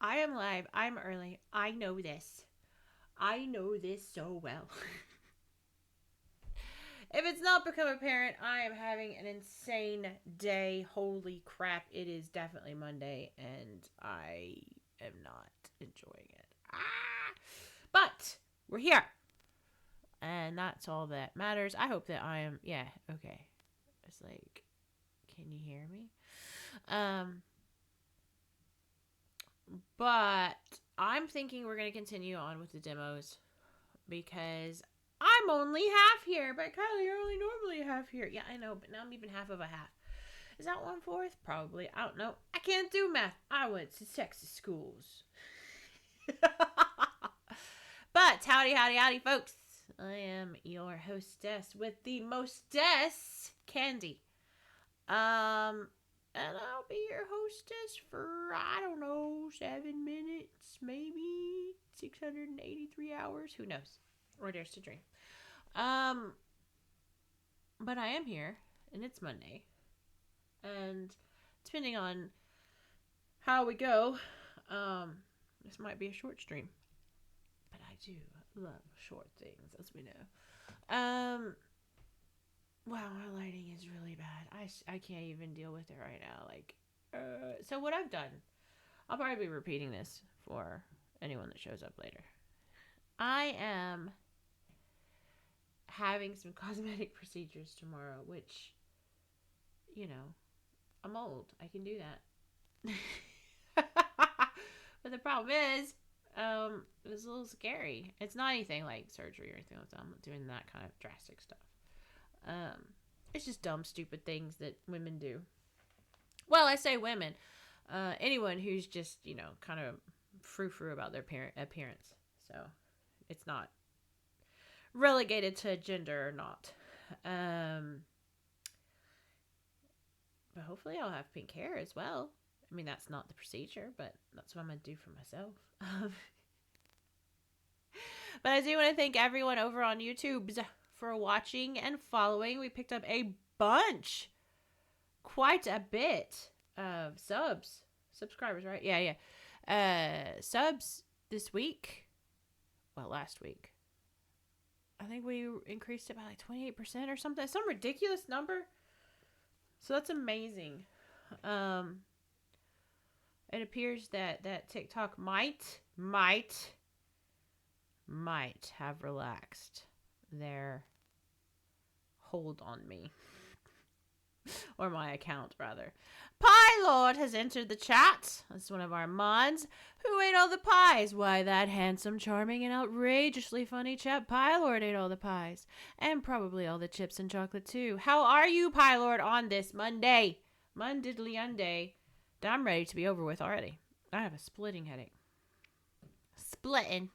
I am live. I'm early. I know this. I know this so well. If it's not become apparent, I am having an insane day. Holy crap. It is definitely Monday, and I am not enjoying it. But we're here. And that's all that matters. I hope that I am. Yeah, okay. It's like, can you hear me? Um, but I'm thinking we're going to continue on with the demos because I'm only half here. But Kylie, you're only normally half here. Yeah, I know, but now I'm even half of a half. Is that 1/4? Probably. I don't know. I can't do math. I went to Texas schools. But howdy, folks. I am your hostess with the mostess, Candy. And I'll be your hostess for, I don't know, 7 minutes, maybe 683 hours. Who knows? Or dares to dream. Um, but I am here, and it's Monday. And depending on how we go, this might be a short stream. But I do love short things, as we know. Wow, my lighting is really bad. I can't even deal with it right now. So what I've done, I'll probably be repeating this for anyone that shows up later. I am having some cosmetic procedures tomorrow, which, I'm old. I can do that. But the problem is, it was a little scary. It's not anything like surgery or anything like that. I'm not doing that kind of drastic stuff. It's just dumb, stupid things that women do. Well, I say women. Anyone who's just, kind of frou-frou about their appearance. So, it's not relegated to gender or not. But hopefully I'll have pink hair as well. I mean, that's not the procedure, but that's what I'm going to do for myself. But I do want to thank everyone over on YouTube for watching and following. We picked up a bunch, quite a bit of subscribers, right? Yeah. Subs this week. Well, last week. I think we increased it by like 28% or something. Some ridiculous number. So that's amazing. It appears that TikTok might have relaxed their hold on me. Or my account, rather. Pie Lord has entered the chat. That's one of our mods. Who ate all the pies? Why, that handsome, charming, and outrageously funny chap Pie Lord ate all the pies. And probably all the chips and chocolate, too. How are you, Pie Lord, on this Monday? Monday. I'm ready to be over with already. I have a splitting headache. Splitting.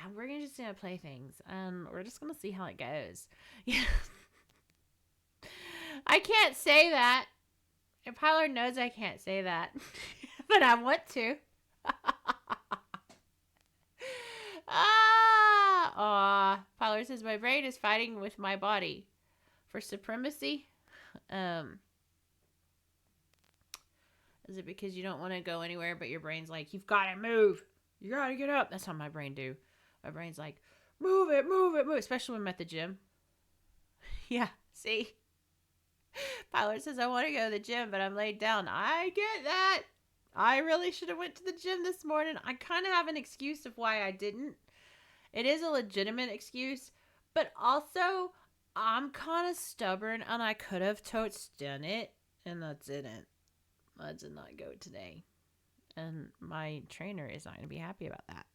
And we're just gonna play things, and we're just gonna see how it goes. Yeah. I can't say that. And Tyler knows I can't say that, but I want to. Tyler says my brain is fighting with my body for supremacy. Is it because you don't want to go anywhere, but your brain's like, you've got to move. You got to get up. That's how my brain do. My brain's like, move it. Especially when I'm at the gym. Yeah, see? Tyler says, I want to go to the gym, but I'm laid down. I get that. I really should have went to the gym this morning. I kind of have an excuse of why I didn't. It is a legitimate excuse, but also I'm kind of stubborn, and I could have totes done it, and I didn't. I did not go today. And my trainer is not going to be happy about that.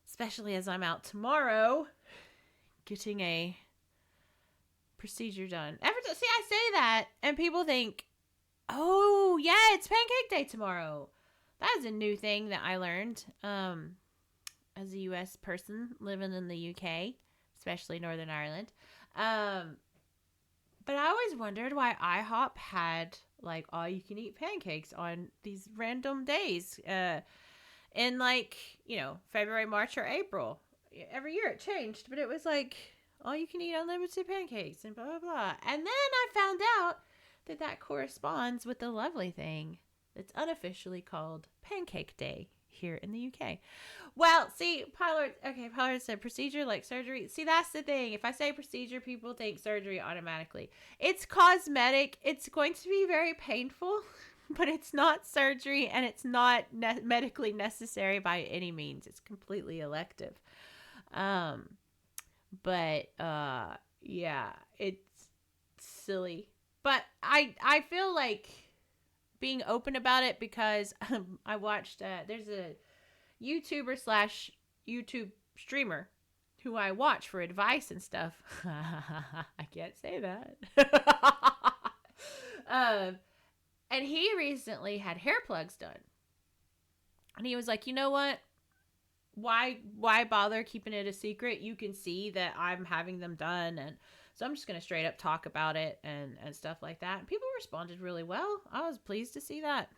Especially as I'm out tomorrow getting a procedure done. See, I say that, and people think, oh, yeah, it's Pancake Day tomorrow. That is a new thing that I learned as a U.S. person living in the UK, especially Northern Ireland. But I always wondered why IHOP had, like, all-you-can-eat pancakes on these random days in, like, February, March, or April. Every year it changed, but it was like, all-you-can-eat unlimited pancakes and blah, blah, blah. And then I found out that corresponds with the lovely thing that's unofficially called Pancake Day here in the UK. Well, see, Pilot said procedure like surgery. See, that's the thing. If I say procedure, people think surgery automatically. It's cosmetic. It's going to be very painful, but it's not surgery, and it's not medically necessary by any means. It's completely elective. Yeah, it's silly. But I feel like being open about it because I watched, there's a YouTuber / YouTube streamer who I watch for advice and stuff. I can't say that. And he recently had hair plugs done. And he was like, you know what? Why bother keeping it a secret? You can see that I'm having them done, and so I'm just going to straight up talk about it and stuff like that. And people responded really well. I was pleased to see that.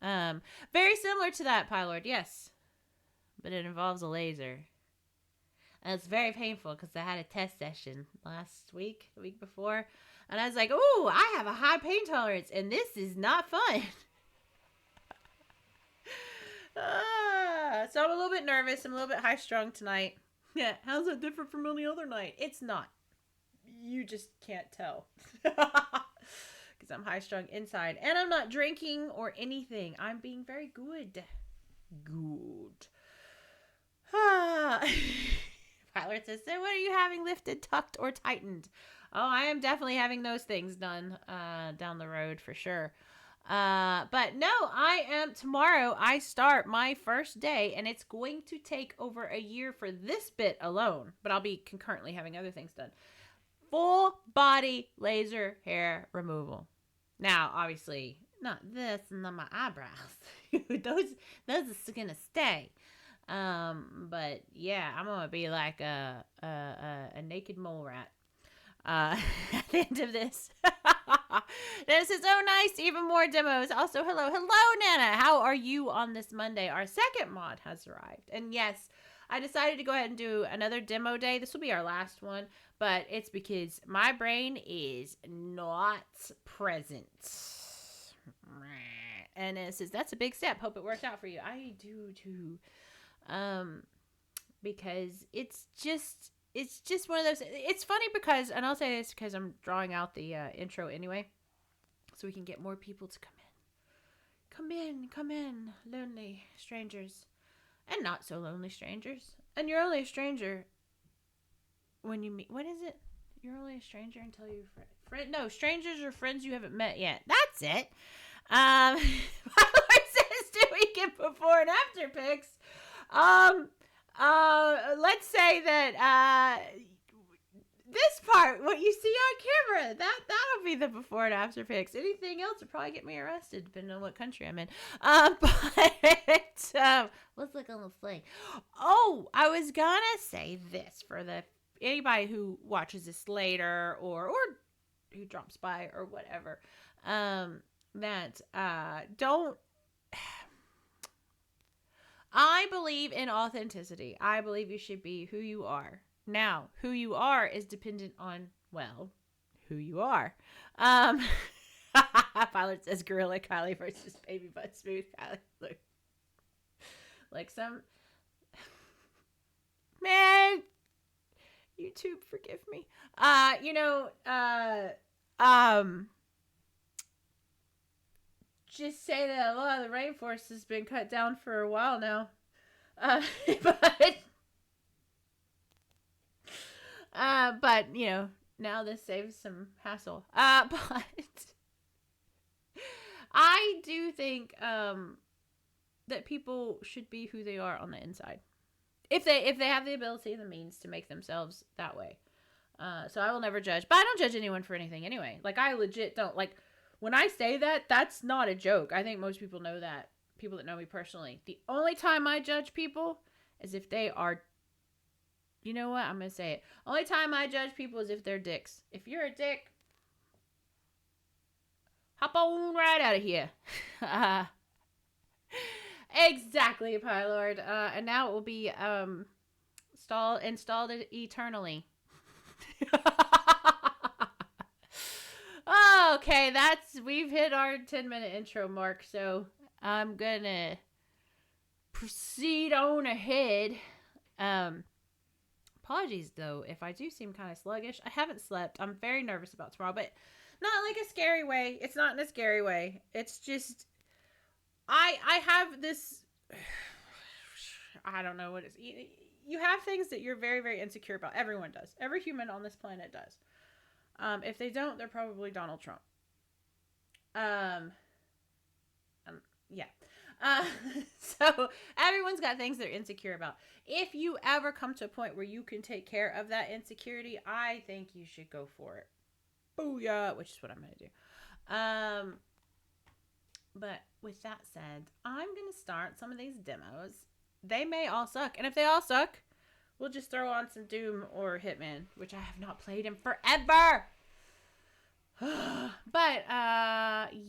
Very similar to that, Pylord, yes. But it involves a laser. And it's very painful because I had a test session the week before. And I was like, ooh, I have a high pain tolerance, and this is not fun. So I'm a little bit nervous. I'm a little bit high-strung tonight. Yeah, how's that different from any other night? It's not. You just can't tell. Because I'm high-strung inside. And I'm not drinking or anything. I'm being very good. Good. Pilot says, so what are you having lifted, tucked, or tightened? Oh, I am definitely having those things done down the road for sure. But no, tomorrow I start my first day, and it's going to take over a year for this bit alone, but I'll be concurrently having other things done. Full body laser hair removal. Now, obviously, not this and not my eyebrows. those are gonna stay. But yeah, I'm gonna be like a naked mole rat. At the end of this. This is so nice. Even more demos. Also, hello, Nana. How are you on this Monday? Our second mod has arrived. And yes, I decided to go ahead and do another demo day. This will be our last one, but it's because my brain is not present. And it says, that's a big step. Hope it worked out for you. I do too. Because it's just one of those. It's funny because, and I'll say this because I'm drawing out the intro anyway, so we can get more people to come in, lonely strangers, and not so lonely strangers. And you're only a stranger when you meet. What is it? You're only a stranger until you friend. No, strangers are friends you haven't met yet. That's it. My Lord says, do we get before and after pics? Let's say that this part, what you see on camera, that'll be the before and after pics. Anything else would probably get me arrested, depending on what country I'm in. But let's look on the thing. Oh, I was gonna say this for anybody who watches this later or who drops by or whatever. Don't. I believe in authenticity. I believe you should be who you are. Now, who you are is dependent on, well, who you are. Pilot says Gorilla Kylie versus Baby Butt Smooth Kylie. Look. Like some... Man! YouTube, forgive me. Just say that a lot of the rainforest has been cut down for a while now. But now this saves some hassle. But I do think that people should be who they are on the inside, if they have the ability and the means to make themselves that way. So I will never judge, but I don't judge anyone for anything anyway. Like, I legit don't. Like, when I say that, that's not a joke. I think most people know that. People that know me personally. The only time I judge people is if they are... You know what? I'm going to say it. Only time I judge people is if they're dicks. If you're a dick, hop on right out of here. Exactly, Pylord. And now it will be installed eternally. Oh, okay, we've hit our 10-minute intro mark, so I'm gonna proceed on ahead. Apologies though if I do seem kind of sluggish. I haven't slept. I'm very nervous about tomorrow, but not like a scary way. It's not in a scary way. It's just I have this I don't know what it's you have things that you're very very insecure about. Everyone does. Every human on this planet does. If they don't, they're probably Donald Trump. Yeah. Uh, so everyone's got things they're insecure about. If you ever come to a point where you can take care of that insecurity, I think you should go for it. Booyah, which is what I'm going to do. But with that said, I'm going to start some of these demos. They may all suck. And if they all suck, we'll just throw on some Doom or Hitman, which I have not played in forever. But,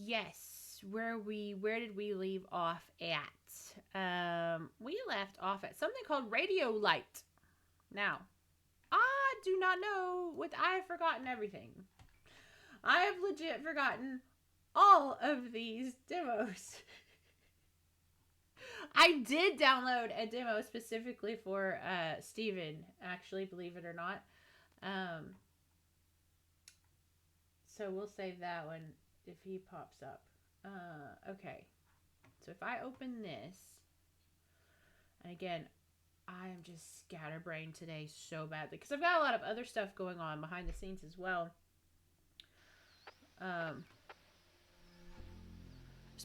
yes. Where did we leave off at? We left off at something called Radio Light. Now, I do not know what I have forgotten everything. I have legit forgotten all of these demos. I did download a demo specifically for Steven, actually, believe it or not. So we'll save that one if he pops up. Okay. So if I open this, and again, I am just scatterbrained today so badly because I've got a lot of other stuff going on behind the scenes as well. There's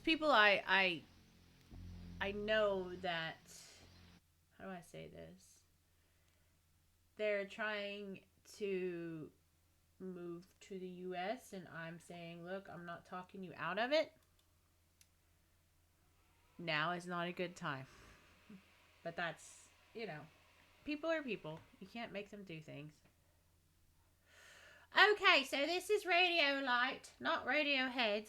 people I know that, how do I say this? They're trying to move to the US and I'm saying, look, I'm not talking you out of it. Now is not a good time. But that's, people are people. You can't make them do things. Okay, so this is Radio Light, not Radiohead.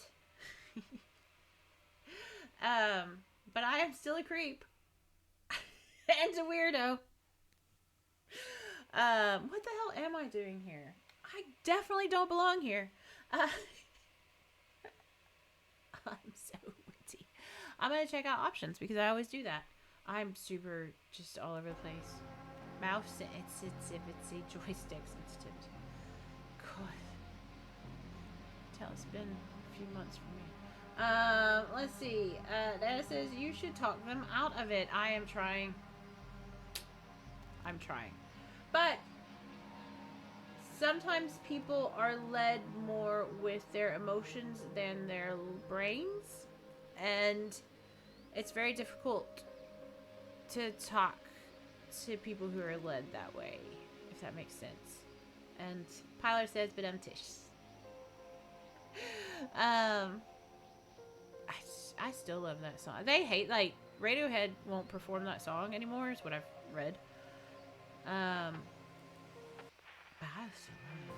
But I am still a creep. And a weirdo. What the hell am I doing here? I definitely don't belong here. I'm so witty. I'm going to check out options because I always do that. I'm super just all over the place. Mouse sensitivity, joystick sensitivity. God. Tell it's been a few months for me. Let's see. That says you should talk them out of it. I am trying. But sometimes people are led more with their emotions than their brains. And it's very difficult to talk to people who are led that way, if that makes sense. And Pyler says, but I'm Tish. I still love that song. They hate, Radiohead won't perform that song anymore, is what I've read. But I still love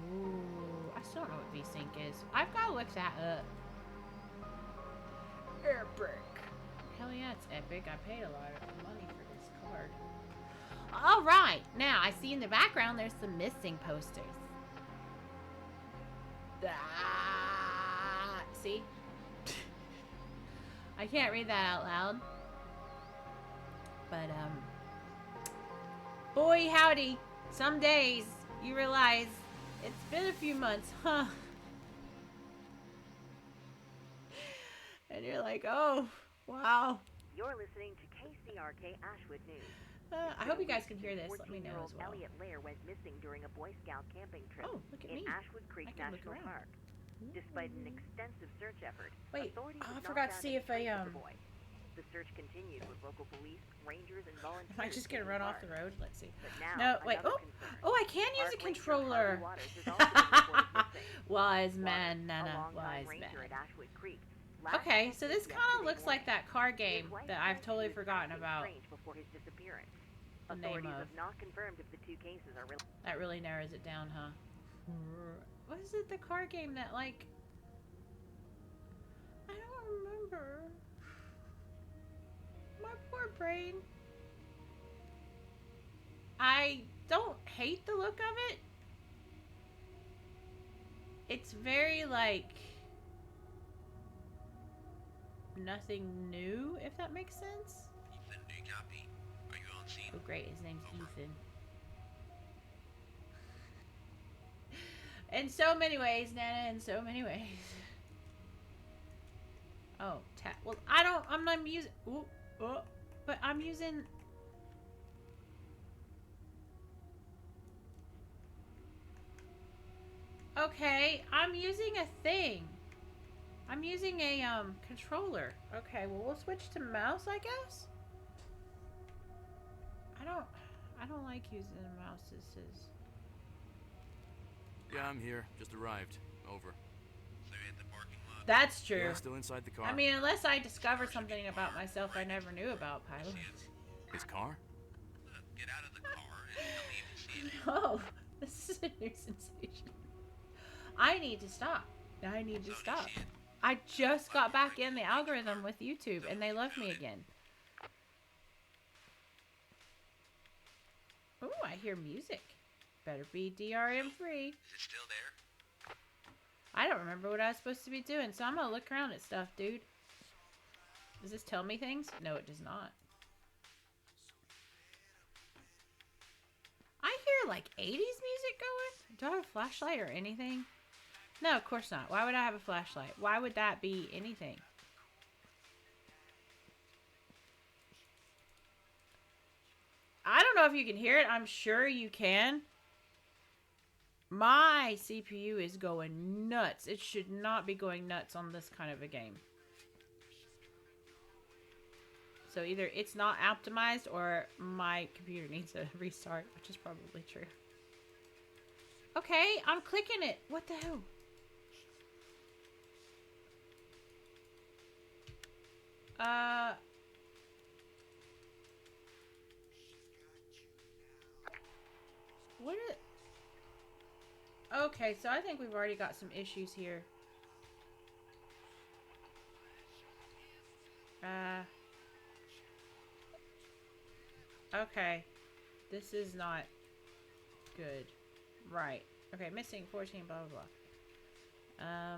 it. Ooh, I still don't know what VSync is. I've got to look that up. Epic. Hell yeah, it's epic. I paid a lot of money for this card. Alright, now I see in the background there's some missing posters. See? I can't read that out loud. But, boy howdy, some days you realize it's been a few months, huh? And you're like, oh, wow. You're listening to KCRK Ashwood News. I hope you guys can hear this. Let me know as well. Elliot Lair went missing during a Boy Scout camping trip in Ashwood Creek National Park. Despite an extensive search effort, wait, authorities I forgot to see if I The search continued with local police, rangers, and volunteers. Am I just gonna run off the road? Let's see. No, wait. Oh, I can use a controller. Wise man, Nana. Wise man. Okay, so this kind of looks like that car game that I've totally forgotten about. The name of. That really narrows it down, huh? What is it? The car game that I don't remember. My poor brain. I don't hate the look of it. It's very, like, nothing new, if that makes sense. Ethan, do you copy? Are you on scene? Oh, great. His name's Over. Ethan. In so many ways, Nana, in so many ways. Oh, well, I'm not using, but I'm using, okay, I'm using a thing. I'm using a, controller. Okay, well, we'll switch to mouse, I guess? I don't like using a mouse. This is... Yeah, I'm here. Just arrived. Over. So you're at the parking lot? That's true. Yeah, still inside the car. I mean, unless I discover something about myself I never knew about, Pilot. His car? Get out of the car and tell me if you see it. No, this is a new sensation. I need to stop. I need to stop. I just got back in the algorithm with YouTube, and they love me again. Ooh, I hear music. Better be DRM free. Is it still there? I don't remember what I was supposed to be doing, so I'm gonna look around at stuff, dude. Does this tell me things? No, it does not. I hear like 80s music going. Do I have a flashlight or anything? No, of course not. Why would I have a flashlight? Why would that be anything? I don't know if you can hear it. I'm sure you can. My CPU is going nuts. It should not be going nuts on this kind of a game. So either it's not optimized or my computer needs a restart, which is probably true. Okay, I'm clicking it. What the hell? What is... Okay, so I think we've already got some issues here. Okay. This is not good. Right. Okay, missing 14, blah, blah, blah.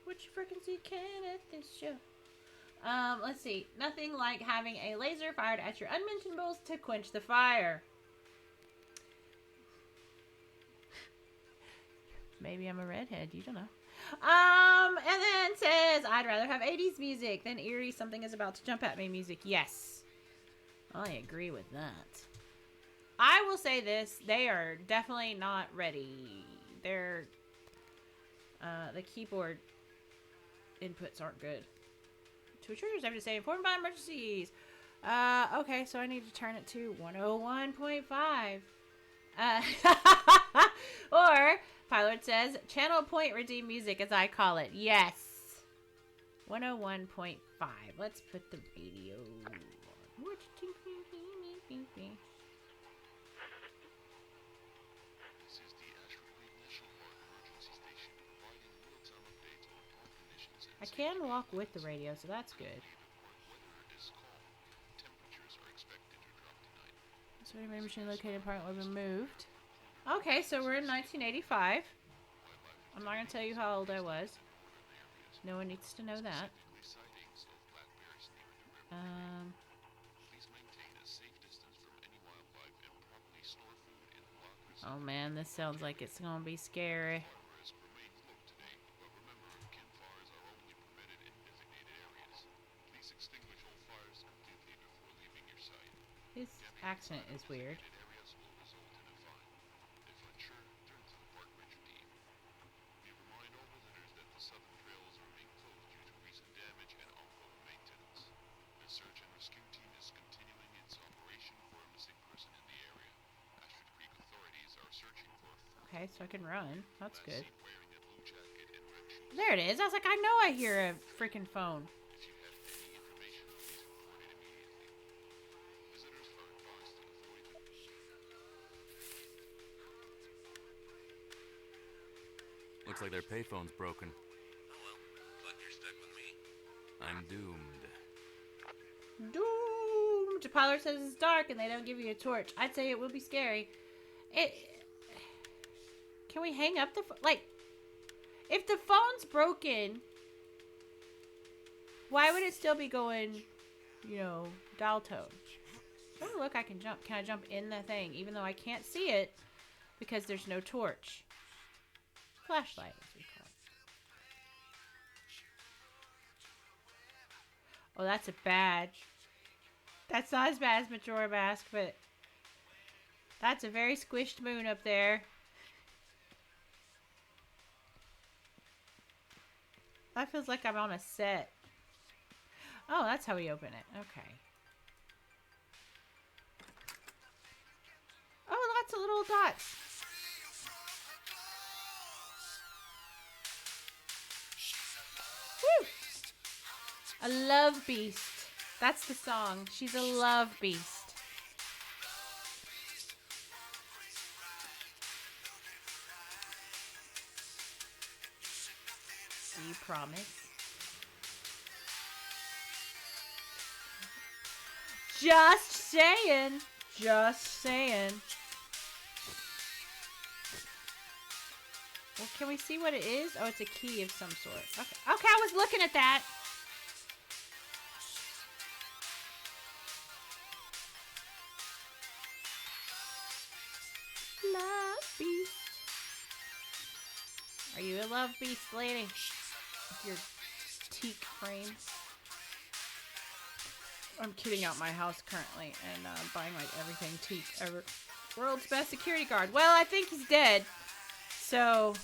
What you freaking see can at this show? Let's see. Nothing like having a laser fired at your unmentionables to quench the fire. Maybe I'm a redhead. You don't know. And then says, I'd rather have 80s music than eerie something is about to jump at me music. Yes. I agree with that. I will say this. They are definitely not ready. They're... the keyboard inputs aren't good. Two triggers I have to say. Informed by emergencies. Okay, so I need to turn it to 101.5. Or, Pilot says, channel point redeem music, as I call it. Yes. 101.5. Let's put the radio on. I can walk with the radio, so that's good. So any machine located part was removed. Okay, so we're in 1985. I'm not going to tell you how old I was. No one needs to know that. Oh man, this sounds like it's going to be scary. His accent is weird. Okay, so I can run. That's good. There it is. I was like, I know I hear a freaking phone. Looks like their payphone's broken. Oh well, but you're stuck with me. I'm doomed. Doomed! Pilot says it's dark and they don't give you a torch. I'd say it will be scary. Can we hang up the... Like... it's broken, why would it still be going, you know, dial tone? Oh, look, I can jump. Can I jump in the thing? Even though I can't see it because there's no torch. Flashlight, as we call it. Oh, that's a badge. That's not as bad as Majora Mask, but that's a very squished moon up there. That feels like I'm on a set. Oh, that's how we open it. Okay. Oh, lots of little dots. Woo! A love beast. That's the song. She's a love beast. Do you promise? Just saying. Just saying. Well, can we see what it is? Oh, it's a key of some sort. Okay, okay, I was looking at that. Love beast. Are you a love beast, lady? With your teak frame. I'm kitting out my house currently and buying like everything teak ever. World's best security guard. Well, I think he's dead. So,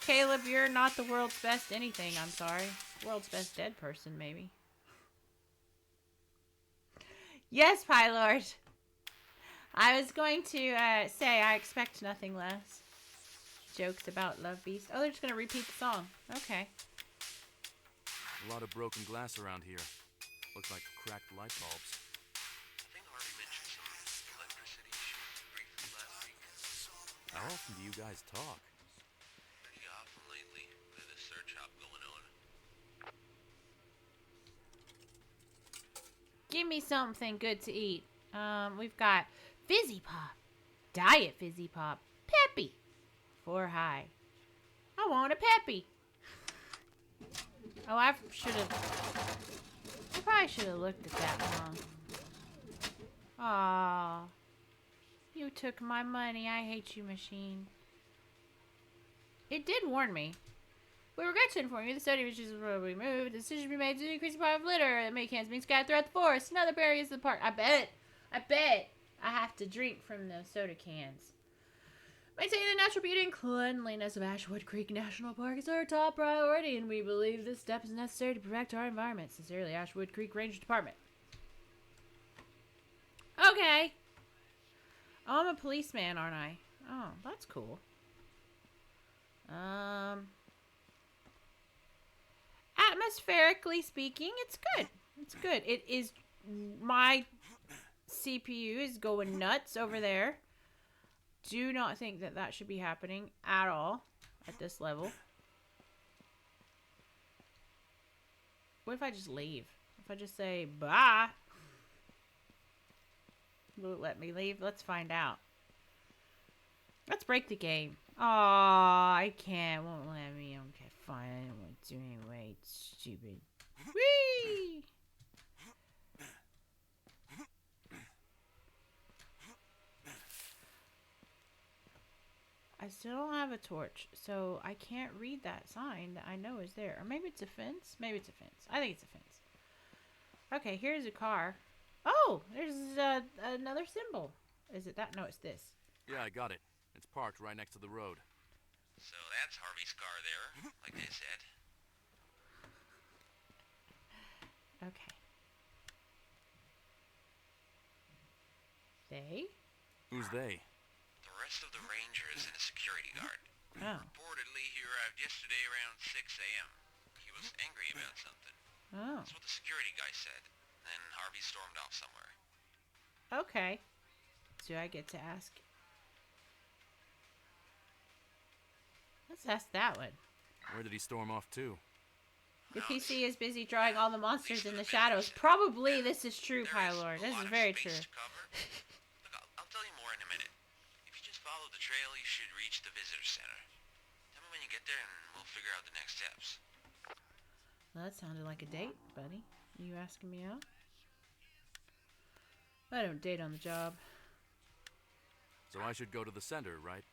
Caleb, you're not the world's best anything. I'm sorry. World's best dead person, maybe. Yes, Pylord. I was going to say I expect nothing less. Jokes about Love Beast. Oh, they're just going to repeat the song. Okay. A lot of broken glass around here. Looks like cracked light bulbs. I think Harvey mentioned some electricity issues briefly last week. How often do you guys talk? Pretty often lately, with a search op going on. Give me something good to eat. We've got Fizzy Pop. Diet Fizzy Pop. Peppy. 4 high. I want a Peppy. Oh, I probably should have looked at that wrong. Aw. You took my money. I hate you, machine. It did warn me. We regret to inform you the study which is removed. The decision be made to increase the part of litter that may cans being scattered throughout the forest and other areas of the park. I bet I have to drink from those soda cans. Maintaining the natural beauty and cleanliness of Ashwood Creek National Park is our top priority, and we believe this step is necessary to protect our environment. Sincerely, Ashwood Creek Ranger Department. Okay. Oh, I'm a policeman, aren't I? Oh, that's cool. Atmospherically speaking, it's good. It's good. It is. My CPU is going nuts over there. Do not think that that should be happening at all at this level. What if I just leave? If I just say bye? Will it let me leave? Let's find out. Let's break the game. Aw, I can't. Won't let me. Okay, fine. I don't want to do anyway. It's stupid. Whee! I still don't have a torch, so I can't read that sign that I know is there. Or maybe it's a fence? Maybe it's a fence. I think it's a fence. Okay, here's a car. Oh, there's another symbol. Is it that? No, it's this. Yeah, I got it. It's parked right next to the road. So that's Harvey's car there, like they said. Okay. They? Who's they? The rest of the Rangers and a security guard. Oh. Reportedly, he arrived yesterday around 6 a.m. He was angry about something. Oh. That's what the security guy said. Then Harvey stormed off somewhere. Okay. Do I get to ask? Let's ask that one. Where did he storm off to? The PC is busy drawing all the monsters in the shadows. Probably this is true, Pylord. This is very true. Look, I'll tell you more in a minute. If you just follow the trail, you should reach the visitor center. Tell me when you get there and we'll figure out the next steps. Well, that sounded like a date, buddy. You asking me out? I don't date on the job. So I should go to the center, right?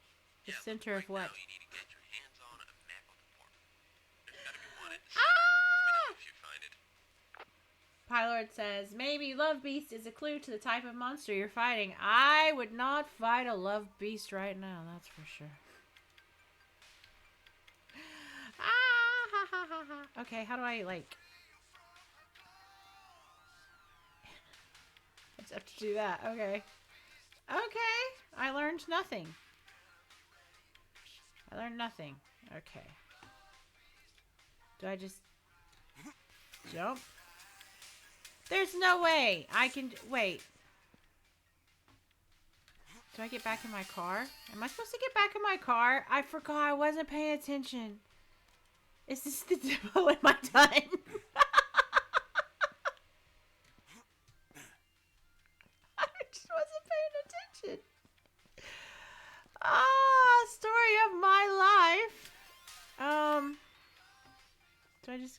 The Yeah, center right of what? now you need to get your hands on a map of the park. There's gotta be one at the center. Let me know if you find it. Pylord says, maybe Love Beast is a clue to the type of monster you're fighting. I would not fight a Love Beast right now, that's for sure. Ah, ha, ha, ha, ha. Okay, how do I, like... I just have to do that, okay. Okay, I learned nothing. I learned nothing. Okay. Do I just... jump? There's no way I can... Wait. Do I get back in my car? Am I supposed to get back in my car? I forgot. I wasn't paying attention. Is this the demo? Am I done? I just wasn't paying attention. Ah, story of my life. Do I just...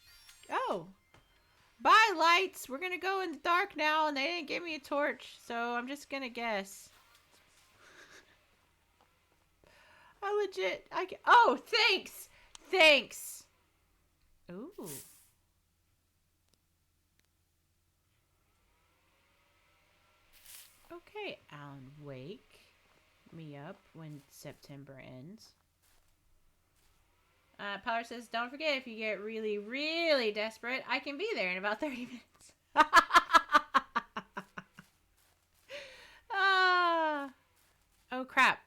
Oh. Bye, lights. We're gonna go in the dark now, and they didn't give me a torch, so I'm just gonna guess. I legit... Oh, thanks! Thanks! Ooh. Okay, Alan, wake me up when September ends. Power says, don't forget, if you get really, really desperate, I can be there in about 30 minutes. Oh, crap.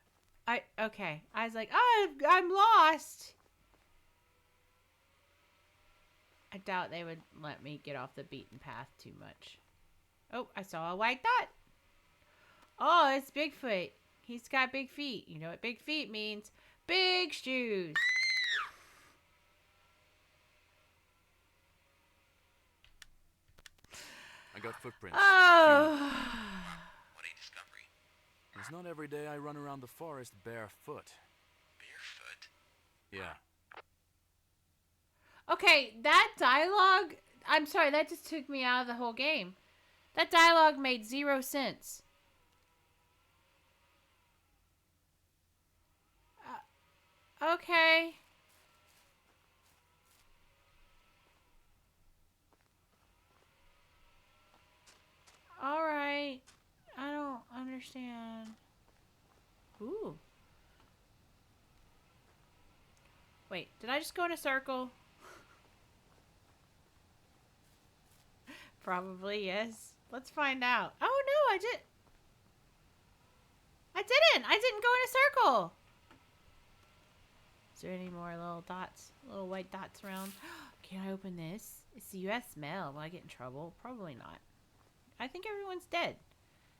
Okay. I was like, oh, I'm lost. I doubt they would let me get off the beaten path too much. Oh, I saw a white dot. Oh, it's Bigfoot. He's got big feet. You know what big feet means? Big shoes. I got footprints. Oh. What a discovery. It's not every day I run around the forest barefoot. Barefoot? Yeah. Okay, that dialogue... I'm sorry, that just took me out of the whole game. That dialogue made 0 sense. Okay. Alright. I don't understand. Ooh. Wait, did I just go in a circle? Probably, yes. Let's find out. Oh, no, I didn't. I didn't go in a circle. Is there any more little dots? Little white dots around? Can I open this? It's the U.S. mail. Will I get in trouble? Probably not. I think everyone's dead.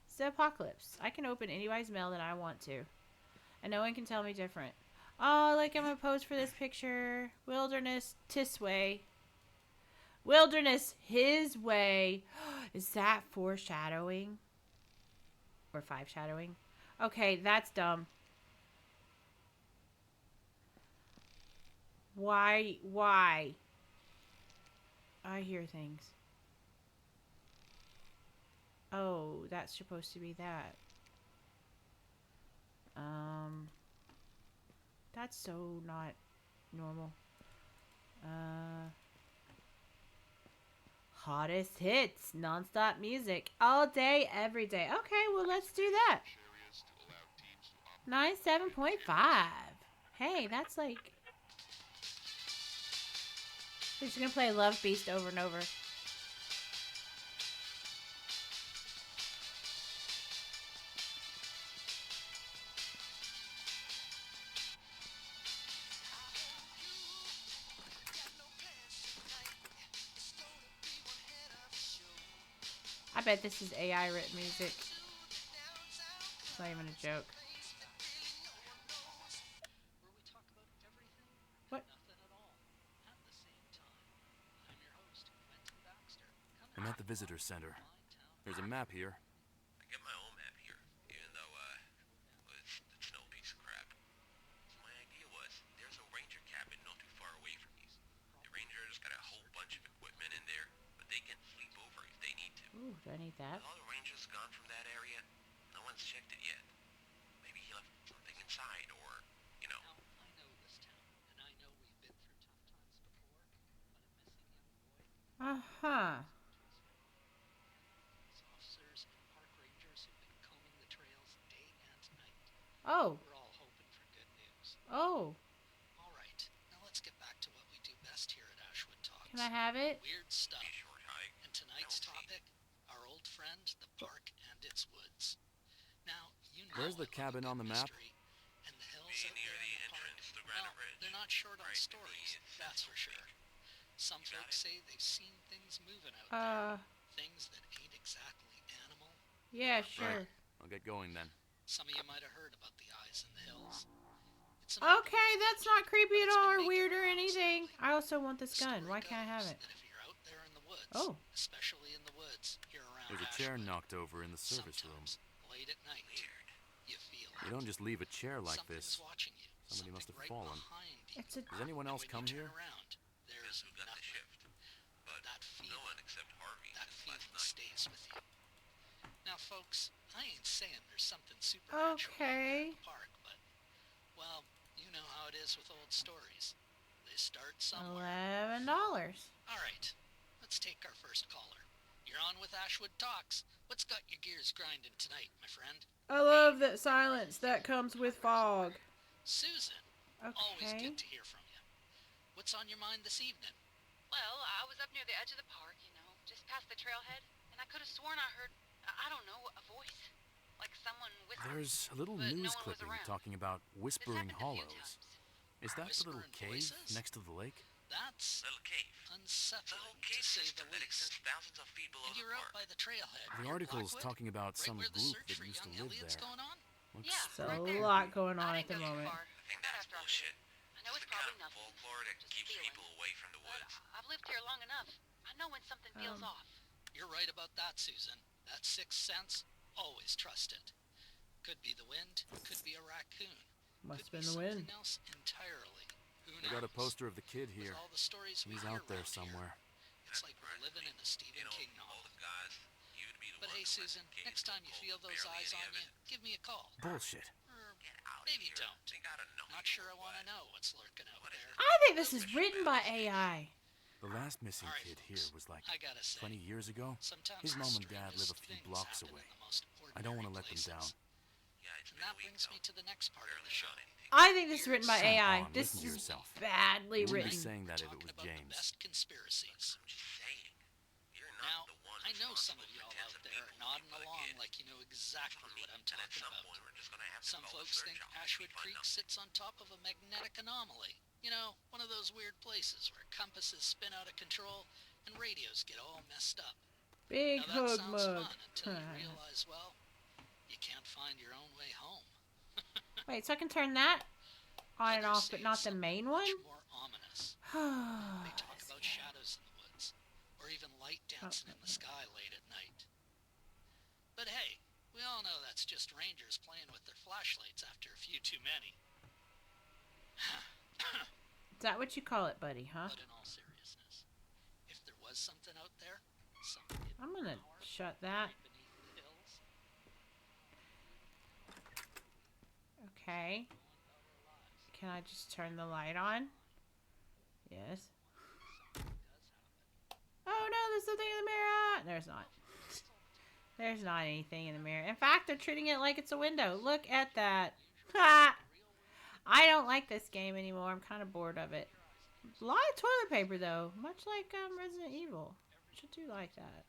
It's the apocalypse. I can open anybody's mail that I want to. And no one can tell me different. Oh, look, I'm going to pose for this picture. Wilderness, tis way. Wilderness, his way. Is that foreshadowing? Or 5 shadowing? Okay, that's dumb. Why? I hear things. Oh, that's supposed to be that. That's so not normal. Hottest hits, non-stop music, all day, every day. Okay, well, let's do that. 97.5. Hey, that's like... We're just gonna play Love Beast over and over. I bet this is AI written music. It's not even a joke. What? I'm at the visitor center. There's a map here. I get my own map here, even though, well, it's no piece of crap. So my idea was, there's a ranger cabin Do I need that? Have all the rangers gone from that area? No one's checked it yet. Maybe he left something inside, or, you know. Now, I know this town, and I know we've been through tough times before, but a missing young boy. Uh-huh. Police officers and park rangers who've been combing the trails day and night. Oh. We're all hoping for good news. Oh. All right, now let's get back to what we do best here at Ashwood Talks. Can I have it? Weird stuff. Be a short hike. And tonight's I will see. topic, our old friend, the park and its woods. Now, you know Where's the I love a cabin good on the map? mystery, and the hills Be out near there the in the park, entrance to Granite well, Ridge. they're not short on Right, stories, it's that's for Central sure. Peak. Some You got folks it? say they've seen things moving out there. Uh, Things that ain't exactly animal. yeah, sure. I'll get going then. Some of you might have heard about the eyes in the hills. It's an Okay, that's not creepy at all or weird or anything. I also want this gun. story Why can't I have goes it? that if you're out there in the woods, Oh. especially in the woods here around There's a chair Ashwood, knocked over in the service room. sometimes, late at night, Weird. you feel You don't just leave a chair like something's this. watching you. Somebody must Something have right fallen. behind you. It's a... Does anyone And else when come you turn here? around, Guess there's who got the nothing. shift? But That no feeling, one except Harvey that since feeling last night. stays with you. Now, folks, I ain't saying there's something supernatural out there Okay. in the park, but, well, you know how it is with old stories. They start somewhere. $11. All right, let's take our first caller. You're on with Ashwood Talks. What's got your gears grinding tonight, my friend? I love that silence that comes with fog. Susan, always Okay. good to hear from you. What's on your mind this evening? Well, I was up near the edge of the park, you know, just past the trailhead, and I could have sworn I heard, I don't know, a voice. Like someone whispering. There's a little But no news one was clipping around. talking about This Whispering happened a few Hollows. times. Is that the little Whispering cave voices? next to the lake? That's Little cave. It's a unsettling, whole to cave say the system that least. extends thousands of feet below And the you're out park. by the trailhead. The near article's Blackwood, talking about right some where the group search that for used to young live Elliot's there. going on? Looks Yeah, So right a there. lot going on I at didn't the go too moment. far. I think Not that's after I heard bullshit. it. I know It's it's the kind probably of nothing. folklore that Just keeps feeling. people away from the But woods. I've lived here long enough. I know when something feels off. You're right about that, Susan. That sixth sense, always trust it. Could be the wind, could be a raccoon. Must could have be been the wind. something else entirely. Who They got a knows? poster of the kid With here. all the stories we He's hear out there around here, somewhere. it's like we're living in a Stephen You know, King all novel. the guys, you'd be the But one hey, to let Susan, the kids next go time you cold feel with those barely eyes any on you, evidence. give me a call. Bullshit. Or Get out of maybe here. don't. They gotta know Not you sure I were want to wet. know what's lurking out What is there. it? I think this is written by AI. The last missing All right, kid here folks, was like I gotta say, 20 years ago. sometimes His the mom and dad live strangest a few things blocks happen in away. the most I don't want to ordinary let them down. places. Yeah, it's And been a that week, brings me though. to the next part of Barely the show. shot anything. I think this is written by Come AI. on, This listen to is yourself. badly You wouldn't be written. saying that if it Talking was about James. the best conspiracies. I'm just saying. You're Now, not the one I know some of responsible y'all for tens out of there are people nodding looking for the along kid. like you know exactly what I'm And at talking some about. point, we're just gonna have to Some call the folks search think out if we Ashwood find Creek nothing. sits on top of a magnetic anomaly. You know, one of those weird places where compasses spin out of control and radios get all messed up. Big Now that hug sounds mug. fun until you realize, well, you can't find your own way home. Wait, so I can turn that on and Others off, say but not the something main one? much more ominous. They talk This about game. shadows in the woods, or even light dancing in the sky late at night. But hey, we all know that's just rangers playing with their flashlights after a few too many. Is that what you call it, buddy, huh? But in all seriousness, if there was something out there, some hidden I'm gonna power shut that. buried beneath the hills, Okay. going about our lives, Can I just turn the light on? Yes. something does happen. Oh no, there's something in the mirror! There's not. There's not anything in the mirror. In fact, they're treating it like it's a window. Look at that. Ha! I don't like this game anymore. I'm kind of bored of it. A lot of toilet paper, though. Much like Resident Evil. Which I do like that.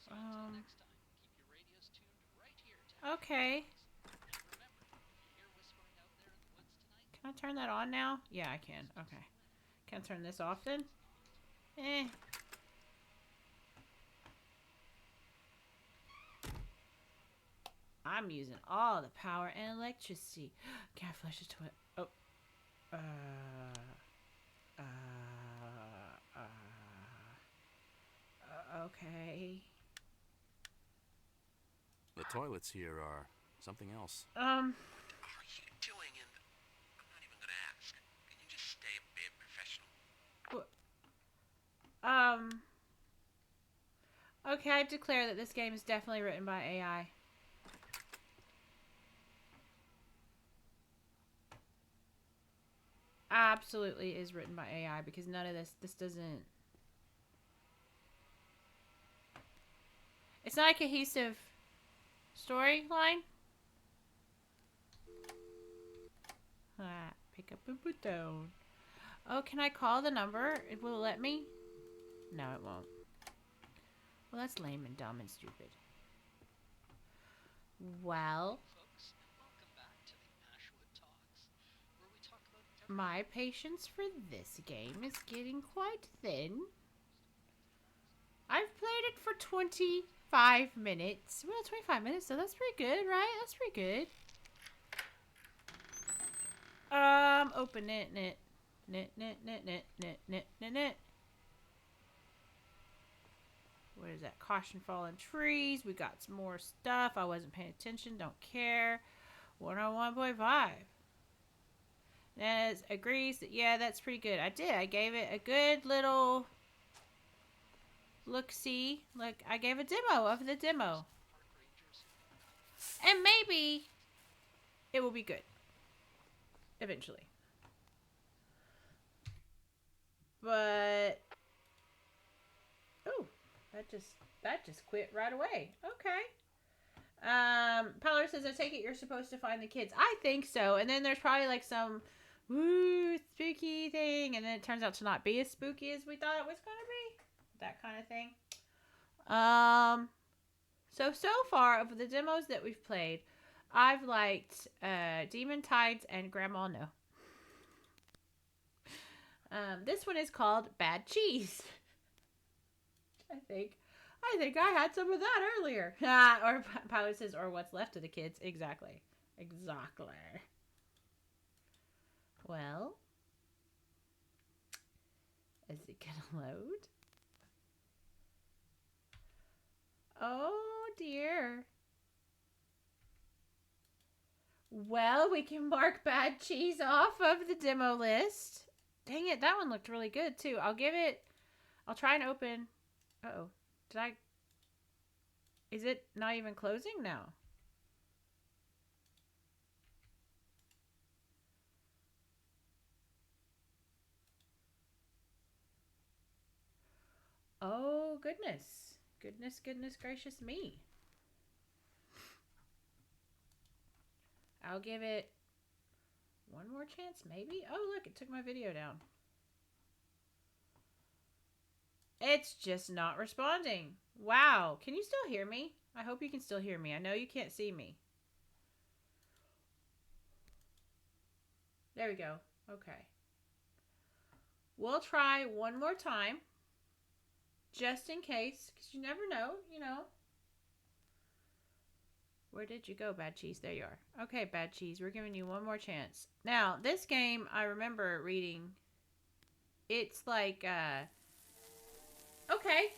So until next time, keep your radios tuned right here to Okay. And remember, if you hear whispering out there in the woods tonight, Can I turn that on now? Yeah, I can. Okay. Can I turn this off then? Eh. I'm using all the power and electricity. Can I flush the toilet? Oh. Okay. The toilets here are something else. What are you doing? And I'm not even gonna ask. Can you just stay a bit professional? Okay, I declare that this game is definitely written by AI. Absolutely is written by AI because none of this doesn't... It's not a cohesive storyline. Pick up and put down. Oh, can I call the number? Will it let me? No, it won't. Well, that's lame and dumb and stupid. Well, Folks, and welcome back to the Ashwood Talks, where we talk about my patience for this game is getting quite thin. I've played it for 25 minutes. Well, 25 minutes, so that's pretty good, right? That's pretty good. Open it, knit. Knit. What is that? Caution fallen trees. We got some more stuff. I wasn't paying attention. Don't care. 101.5. Nez agrees that, yeah, that's pretty good. I did. I gave it a good little look-see. Look, I gave a demo of the demo. park rangers. And maybe it will be good. Eventually. But... Oh, that just quit right away. Okay. Paler says, I take it you're supposed to find the kids. I think so. And then there's probably like some woo spooky thing, and then it turns out to not be as spooky as we thought it was gonna be. That kind of thing. So far of the demos that we've played, I've liked Demon Tides and Grandma No. This one is called Bad Cheese. I think I had some of that earlier. Or Pilot says, or what's left of the kids. Exactly. Well, is it gonna load? Oh dear. Well, we can mark Bad Cheese off of the demo list. Dang it, that one looked really good too. I'll try and open. Uh-oh. Is it not even closing now? Oh, goodness. Goodness gracious me. I'll give it one more chance, maybe? Oh, look, it took my video down. It's just not responding. Wow. Can you still hear me? I hope you can still hear me. I know you can't see me. There we go. Okay. We'll try one more time. Just in case. Because you never know, you know. Where did you go, Bad Cheese? There you are. Okay, Bad Cheese. We're giving you one more chance. Now, this game, I remember reading. It's like, okay.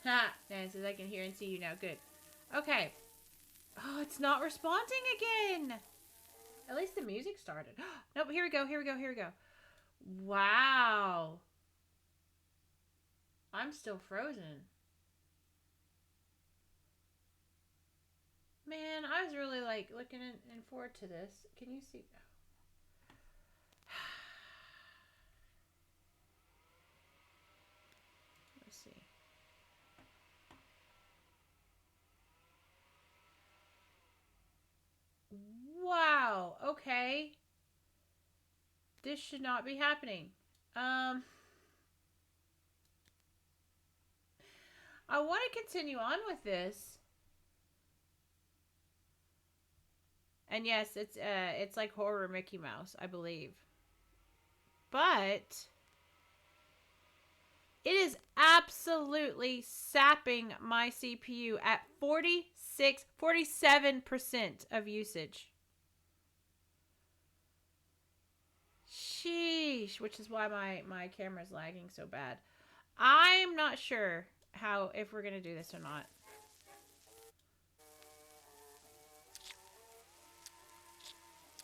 Ha! Dan says I can hear and see you now. Good. Okay. Oh, it's not responding again. At least the music started. Nope, here we go. Wow. I'm still frozen. Man, I was really like looking in forward to this. Can you see? Let's see. Wow. Okay. This should not be happening. I want to continue on with this. And yes, it's like horror Mickey Mouse, I believe. But it is absolutely sapping my CPU at 47% of usage. Sheesh, which is why my camera's lagging so bad. I'm not sure if we're gonna do this or not.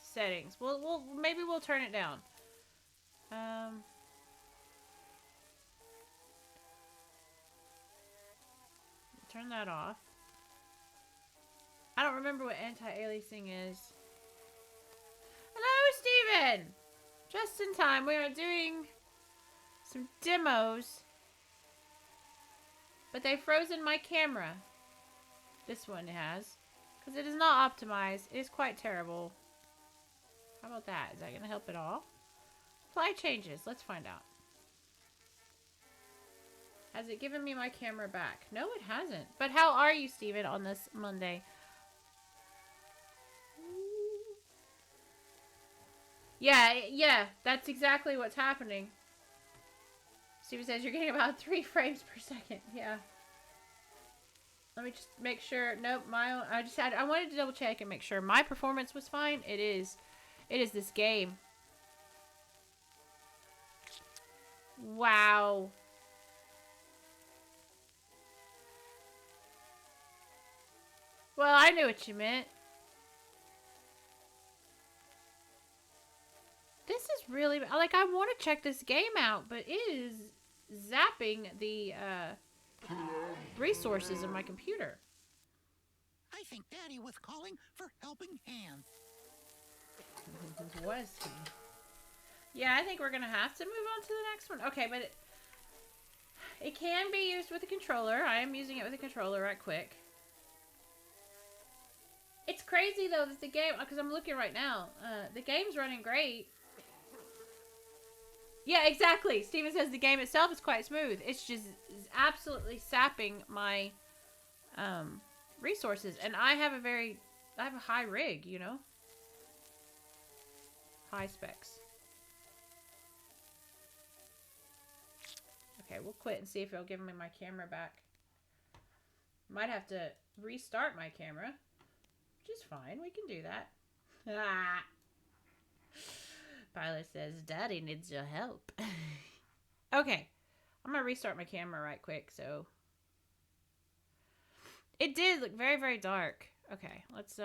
Settings. Maybe we'll turn it down. turn that off. I don't remember what anti-aliasing is. Hello, Steven! Just in time. We are doing some demos. But they've frozen my camera. This one has. Because it is not optimized. It is quite terrible. How about that? Is that going to help at all? Apply changes. Let's find out. Has it given me my camera back? No, it hasn't. But how are you, Steven, on this Monday? Yeah, that's exactly what's happening. Steven says you're getting about 3 frames per second. Yeah. Let me just make sure. Nope, my own. I wanted to double check and make sure my performance was fine. It is this game. Wow. Well, I knew what you meant. This is really, like, I want to check this game out, but it is zapping the resources in my computer. I think Daddy was calling for helping hand. Was he? Yeah, I think we're going to have to move on to the next one. Okay, but it can be used with a controller. I am using it with a controller right quick. It's crazy, though, that the game, because I'm looking right now, the game's running great. Yeah, exactly. Steven says the game itself is quite smooth. It's just absolutely sapping my resources. And I have a high rig, you know? High specs. Okay, we'll quit and see if it'll give me my camera back. Might have to restart my camera, which is fine. We can do that. Ah. Pilot says, Daddy needs your help. Okay. I'm going to restart my camera right quick, so. It did look very, very dark. Okay, let's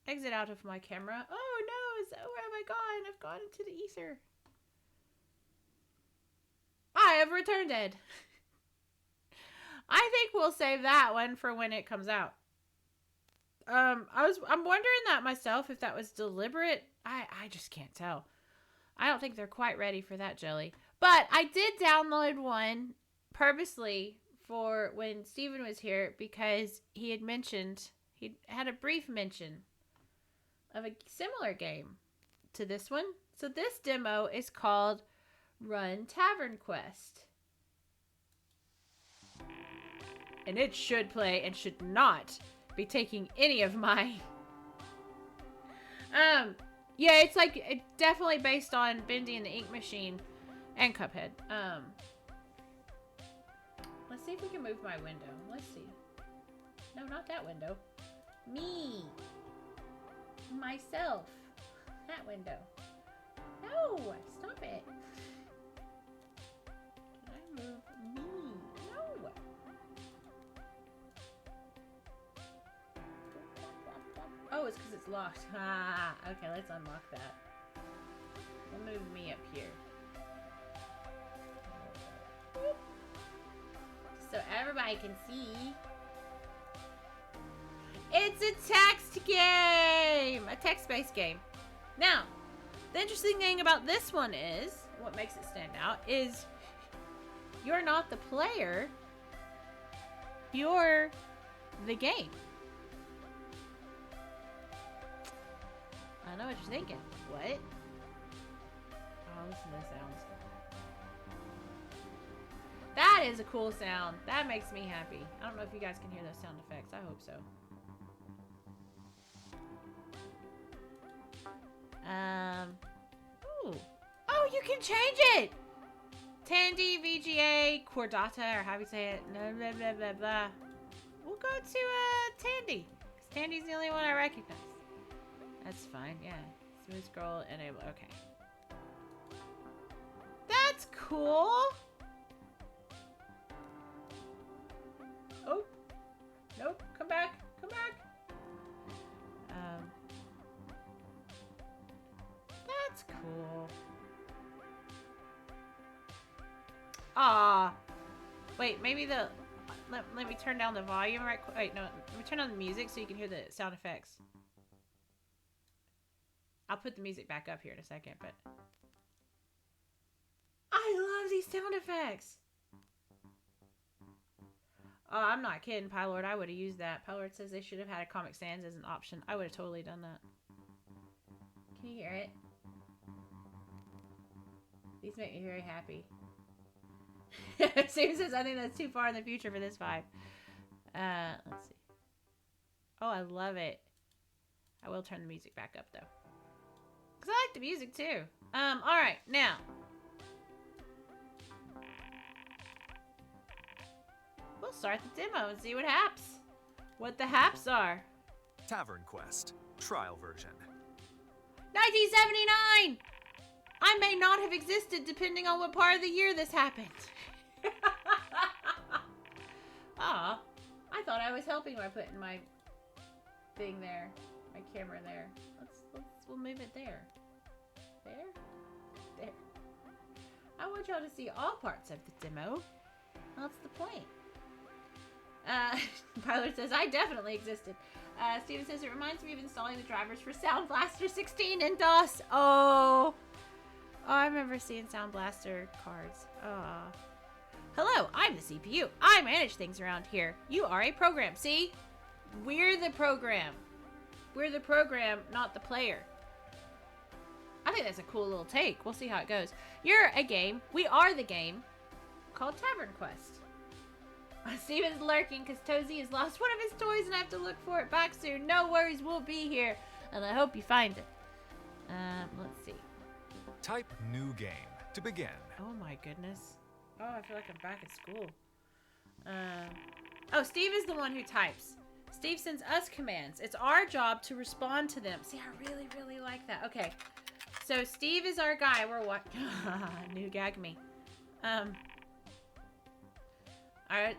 exit out of my camera. Oh no, where have I gone? I've gone into the ether. I have returned it. I think we'll save that one for when it comes out. I'm wondering that myself, if that was deliberate. I just can't tell. I don't think they're quite ready for that jelly. But I did download one purposely for when Steven was here, because he had a brief mention of a similar game to this one. So this demo is called Run Tavern Quest. And it should play and should not be taking any of my yeah, it's definitely based on Bendy and the Ink Machine and Cuphead. Let's see if we can move my window. Let's see. No, not that window. Me. Myself. That window. No, stop it. Can I move me? No. Oh, it's because it's locked. Ah, okay, let's unlock that. We'll move me up here. So everybody can see. It's a text game! A text-based game. Now, the interesting thing about this one is, what makes it stand out, is you're not the player, you're the game. I know what you're thinking. What? Oh, listen to the sounds. That is a cool sound. That makes me happy. I don't know if you guys can hear those sound effects. I hope so. Ooh. Oh, you can change it! Tandy, VGA, Cordata, or how you say it. Blah, blah, blah, blah, blah. We'll go to Tandy. Because Tandy's the only one I recognize. That's fine, yeah. Smooth scroll, enable, okay. That's cool! Oh! Nope, come back, come back! That's cool. Ah! Wait, maybe the let me turn down the volume right quick. Wait, no, let me turn on the music so you can hear the sound effects. I'll put the music back up here in a second, but I love these sound effects. Oh, I'm not kidding, Pylord. I would have used that. Pylord says they should have had a Comic Sans as an option. I would have totally done that. Can you hear it? These make me very happy. Steven says, I think that's too far in the future for this vibe. Let's see. Oh, I love it. I will turn the music back up, though. Because I like the music, too. Alright, now. We'll start the demo and see what happens. What the haps are. Tavern Quest, trial version. 1979! I may not have existed depending on what part of the year this happened. Aw, I thought I was helping by putting my thing there, my camera there. We'll move it there. There. I want y'all to see all parts of the demo. That's the point. Pyler says, I definitely existed. Steven says, it reminds me of installing the drivers for Sound Blaster 16 in DOS. Oh, I remember seeing Sound Blaster cards. Oh. Hello, I'm the CPU. I manage things around here. You are a program. See? We're the program. We're the program, not the player. I think that's a cool little take. We'll see how it goes. You're a game. We are the game called Tavern Quest. Steven's lurking because Tozy has lost one of his toys and I have to look for it back soon. No worries, we'll be here. And I hope you find it. Let's see. Type new game to begin. Oh my goodness. Oh, I feel like I'm back at school. Oh, Steve is the one who types. Steve sends us commands. It's our job to respond to them. See, I really, really like that. Okay. So Steve is our guy. We're what? New gag me. Our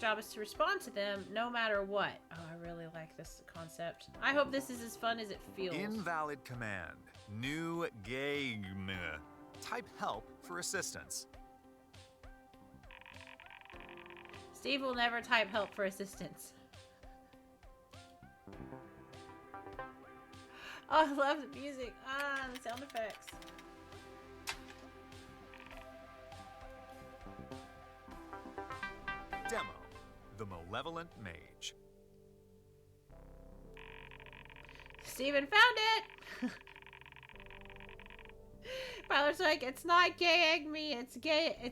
job is to respond to them no matter what. Oh, I really like this concept. I hope this is as fun as it feels. Invalid command. New game. Type help for assistance. Steve will never type help for assistance. Oh, I love the music. Ah, the sound effects. Demo. The Malevolent Mage. Steven found it! Tyler's like, it's not gag me, it's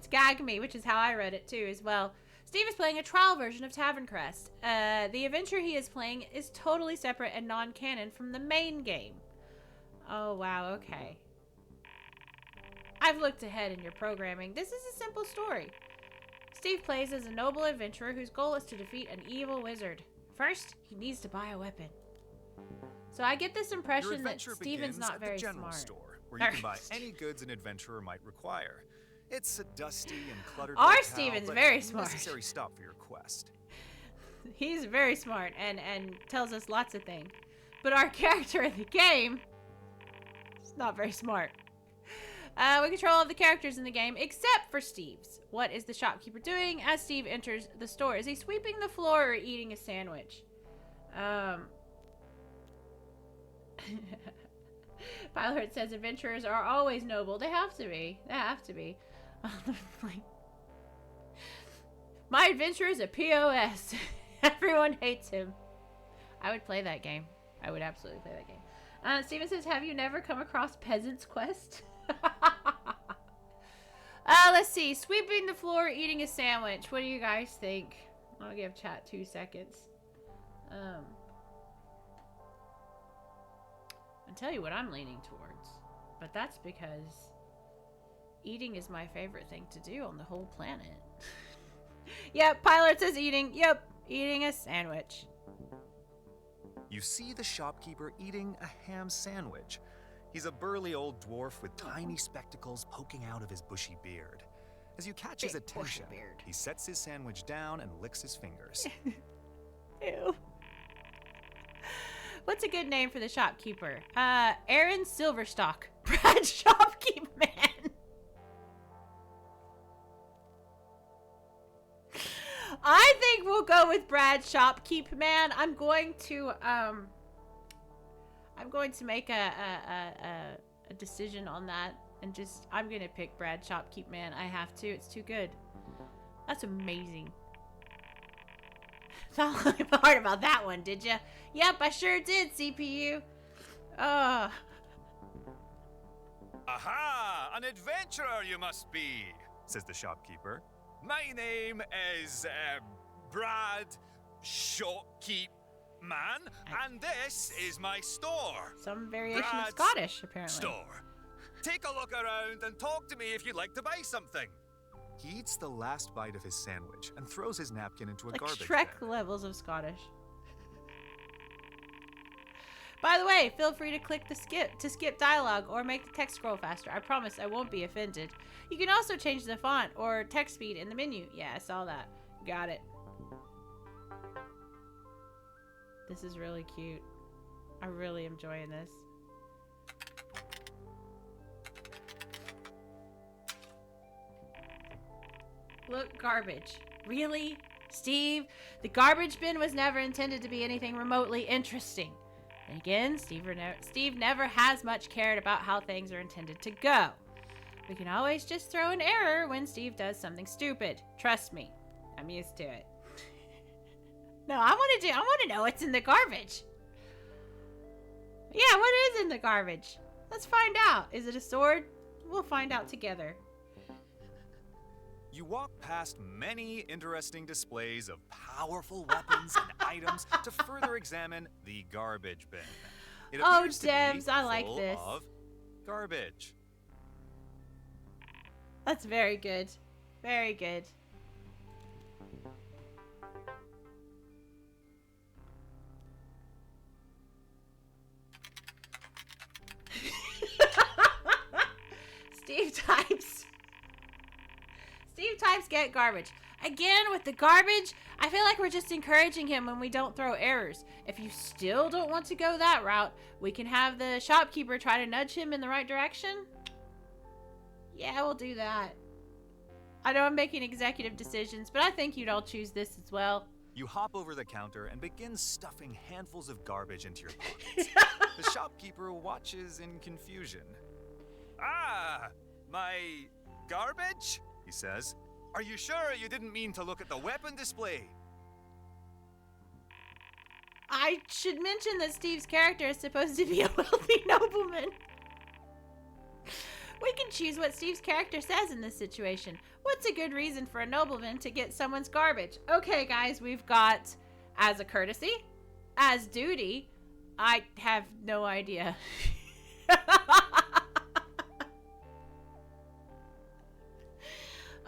gag me, which is how I read it too as well. Steve is playing a trial version of Tavern Quest. The adventure he is playing is totally separate and non-canon from the main game. Oh, wow, okay. I've looked ahead in your programming. This is a simple story. Steve plays as a noble adventurer whose goal is to defeat an evil wizard. First, he needs to buy a weapon. So I get this impression that Steven's not very smart. Store, where you can buy any goods an adventurer might require. It's a dusty and cluttered Our locale, Steven's but very smart. Necessary stop for your quest. He's very smart and tells us lots of things. But our character in the game is not very smart. We control all of the characters in the game except for Steve's. What is the shopkeeper doing as Steve enters the store? Is he sweeping the floor or eating a sandwich? Pilot says adventurers are always noble. They have to be. They have to be. My adventure is a POS. Everyone hates him. I would play that game. I would absolutely play that game. Steven says, have you never come across Peasant's Quest? Let's see. Sweeping the floor, eating a sandwich. What do you guys think? I'll give chat 2 seconds. I'll tell you what I'm leaning towards. But that's because eating is my favorite thing to do on the whole planet. Yep, Pilot says eating. Yep, eating a sandwich. You see the shopkeeper eating a ham sandwich. He's a burly old dwarf with tiny spectacles poking out of his bushy beard. As you catch his attention, he sets his sandwich down and licks his fingers. Ew. What's a good name for the shopkeeper? Aaron Silverstock. Brad Shopkeep Man. I think we'll go with Brad Shopkeep Man. I'm going to make a decision on that, and I'm gonna pick Brad Shopkeep Man. I have to. It's too good. That's amazing. Thought hard about that one, did ya? Yep, I sure did, CPU. Aha! An adventurer you must be, says the shopkeeper. My name is Brad Shopkeep Man, and this is my store. Some variation Brad's of Scottish, apparently. Store. Take a look around and talk to me if you'd like to buy something. He eats the last bite of his sandwich and throws his napkin into a Like garbage Shrek bin. levels of Scottish. By the way, feel free to click the skip dialogue or make the text scroll faster. I promise I won't be offended. You can also change the font or text speed in the menu. Yeah, I saw that. Got it. This is really cute. I really am enjoying this. Look, garbage. Really? Steve? The garbage bin was never intended to be anything remotely interesting. And again, Steve never has much cared about how things are intended to go. We can always just throw an error when Steve does something stupid. Trust me, I'm used to it. No, I want to know what's in the garbage. Yeah, what is in the garbage? Let's find out. Is it a sword? We'll find out together. You walk past many interesting displays of powerful weapons and items to further examine the garbage bin. It Oh, appears to be Debs, I like full this. of garbage. That's very good. Very good. Steve types get garbage. Again, with the garbage, I feel like we're just encouraging him when we don't throw errors. If you still don't want to go that route, we can have the shopkeeper try to nudge him in the right direction. Yeah, we'll do that. I know I'm making executive decisions, but I think you'd all choose this as well. You hop over the counter and begin stuffing handfuls of garbage into your pockets. The shopkeeper watches in confusion. Ah, my garbage? He says. Are you sure you didn't mean to look at the weapon display? I should mention that Steve's character is supposed to be a wealthy nobleman. We can choose what Steve's character says in this situation. What's a good reason for a nobleman to get someone's garbage? Okay, guys, we've got as a courtesy, as duty. I have no idea.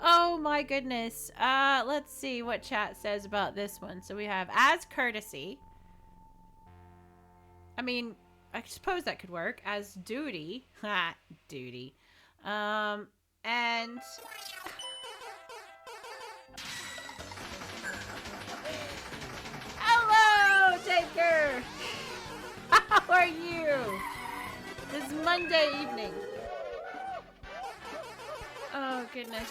Oh my goodness. Let's see what chat says about this one. So we have as courtesy. I mean, I suppose that could work. As duty. Ha, duty. And hello, Taker. How are you? This Monday evening. Oh goodness.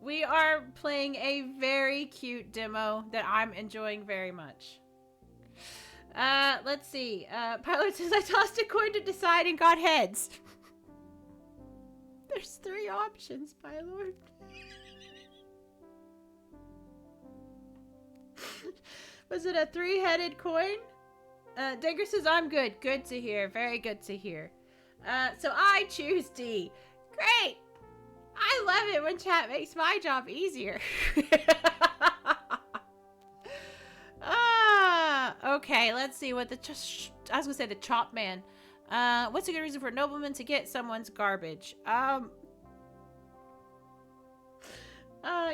We are playing a very cute demo that I'm enjoying very much. Let's see. Pilot says I tossed a coin to decide and got heads. There's 3 options, Pilot. Was it a 3-headed coin? Digger says I'm good. Good to hear. Very good to hear. So I choose D. Great. I love it when chat makes my job easier. Okay, let's see what I was gonna say the chop man. What's a good reason for a nobleman to get someone's garbage? You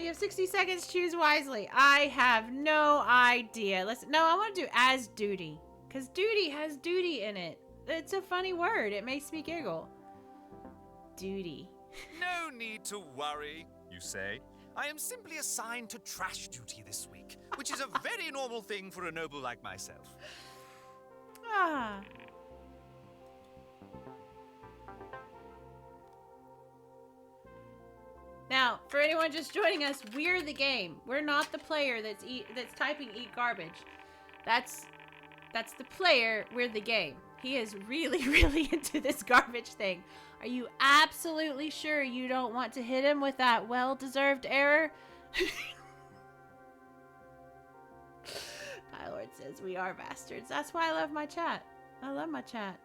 have 60 seconds, choose wisely. I have no idea. No, I want to do as duty. Because duty has duty in it. It's a funny word. It makes me giggle. Duty. No need to worry, you say. I am simply assigned to trash duty this week, which is a very normal thing for a noble like myself. Ah. Now, Now, for anyone just joining us, we're the game. We're not the player that's typing eat garbage. That's the player. We're the game. He is really, really into this garbage thing. Are you absolutely sure you don't want to hit him with that well-deserved error? Pilot says we are bastards. That's why I love my chat. I love my chat.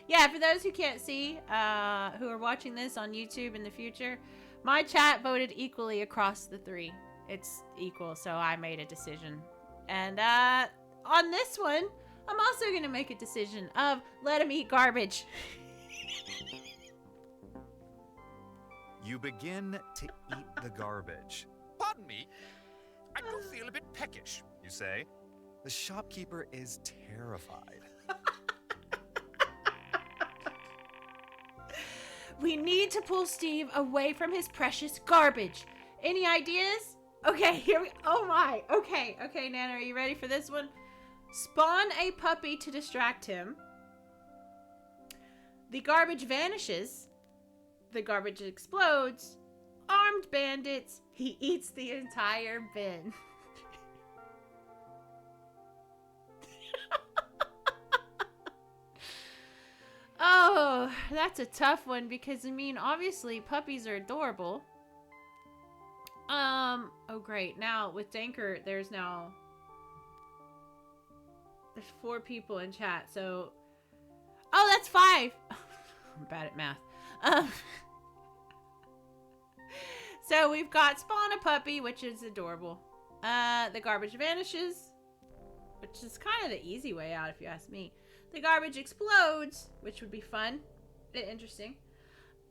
Yeah, for those who can't see, who are watching this on YouTube in the future, my chat voted equally across the three. It's equal, so I made a decision. And on this one, I'm also going to make a decision of let him eat garbage. You begin to eat the garbage. Pardon me, I do feel a bit peckish, you say. The shopkeeper is terrified. We need to pull Steve away from his precious garbage. Any ideas? Okay, here we... Oh my. Okay, Nana, are you ready for this one? Spawn a puppy to distract him. The garbage vanishes. The garbage explodes. Armed bandits. He eats the entire bin. Oh, that's a tough one because, I mean, obviously puppies are adorable. Oh great. Now with Danker, there's 4 people in chat, so... Oh, that's 5! I'm bad at math. So we've got spawn a puppy, which is adorable. The garbage vanishes, which is kind of the easy way out if you ask me. The garbage explodes, which would be fun. Interesting.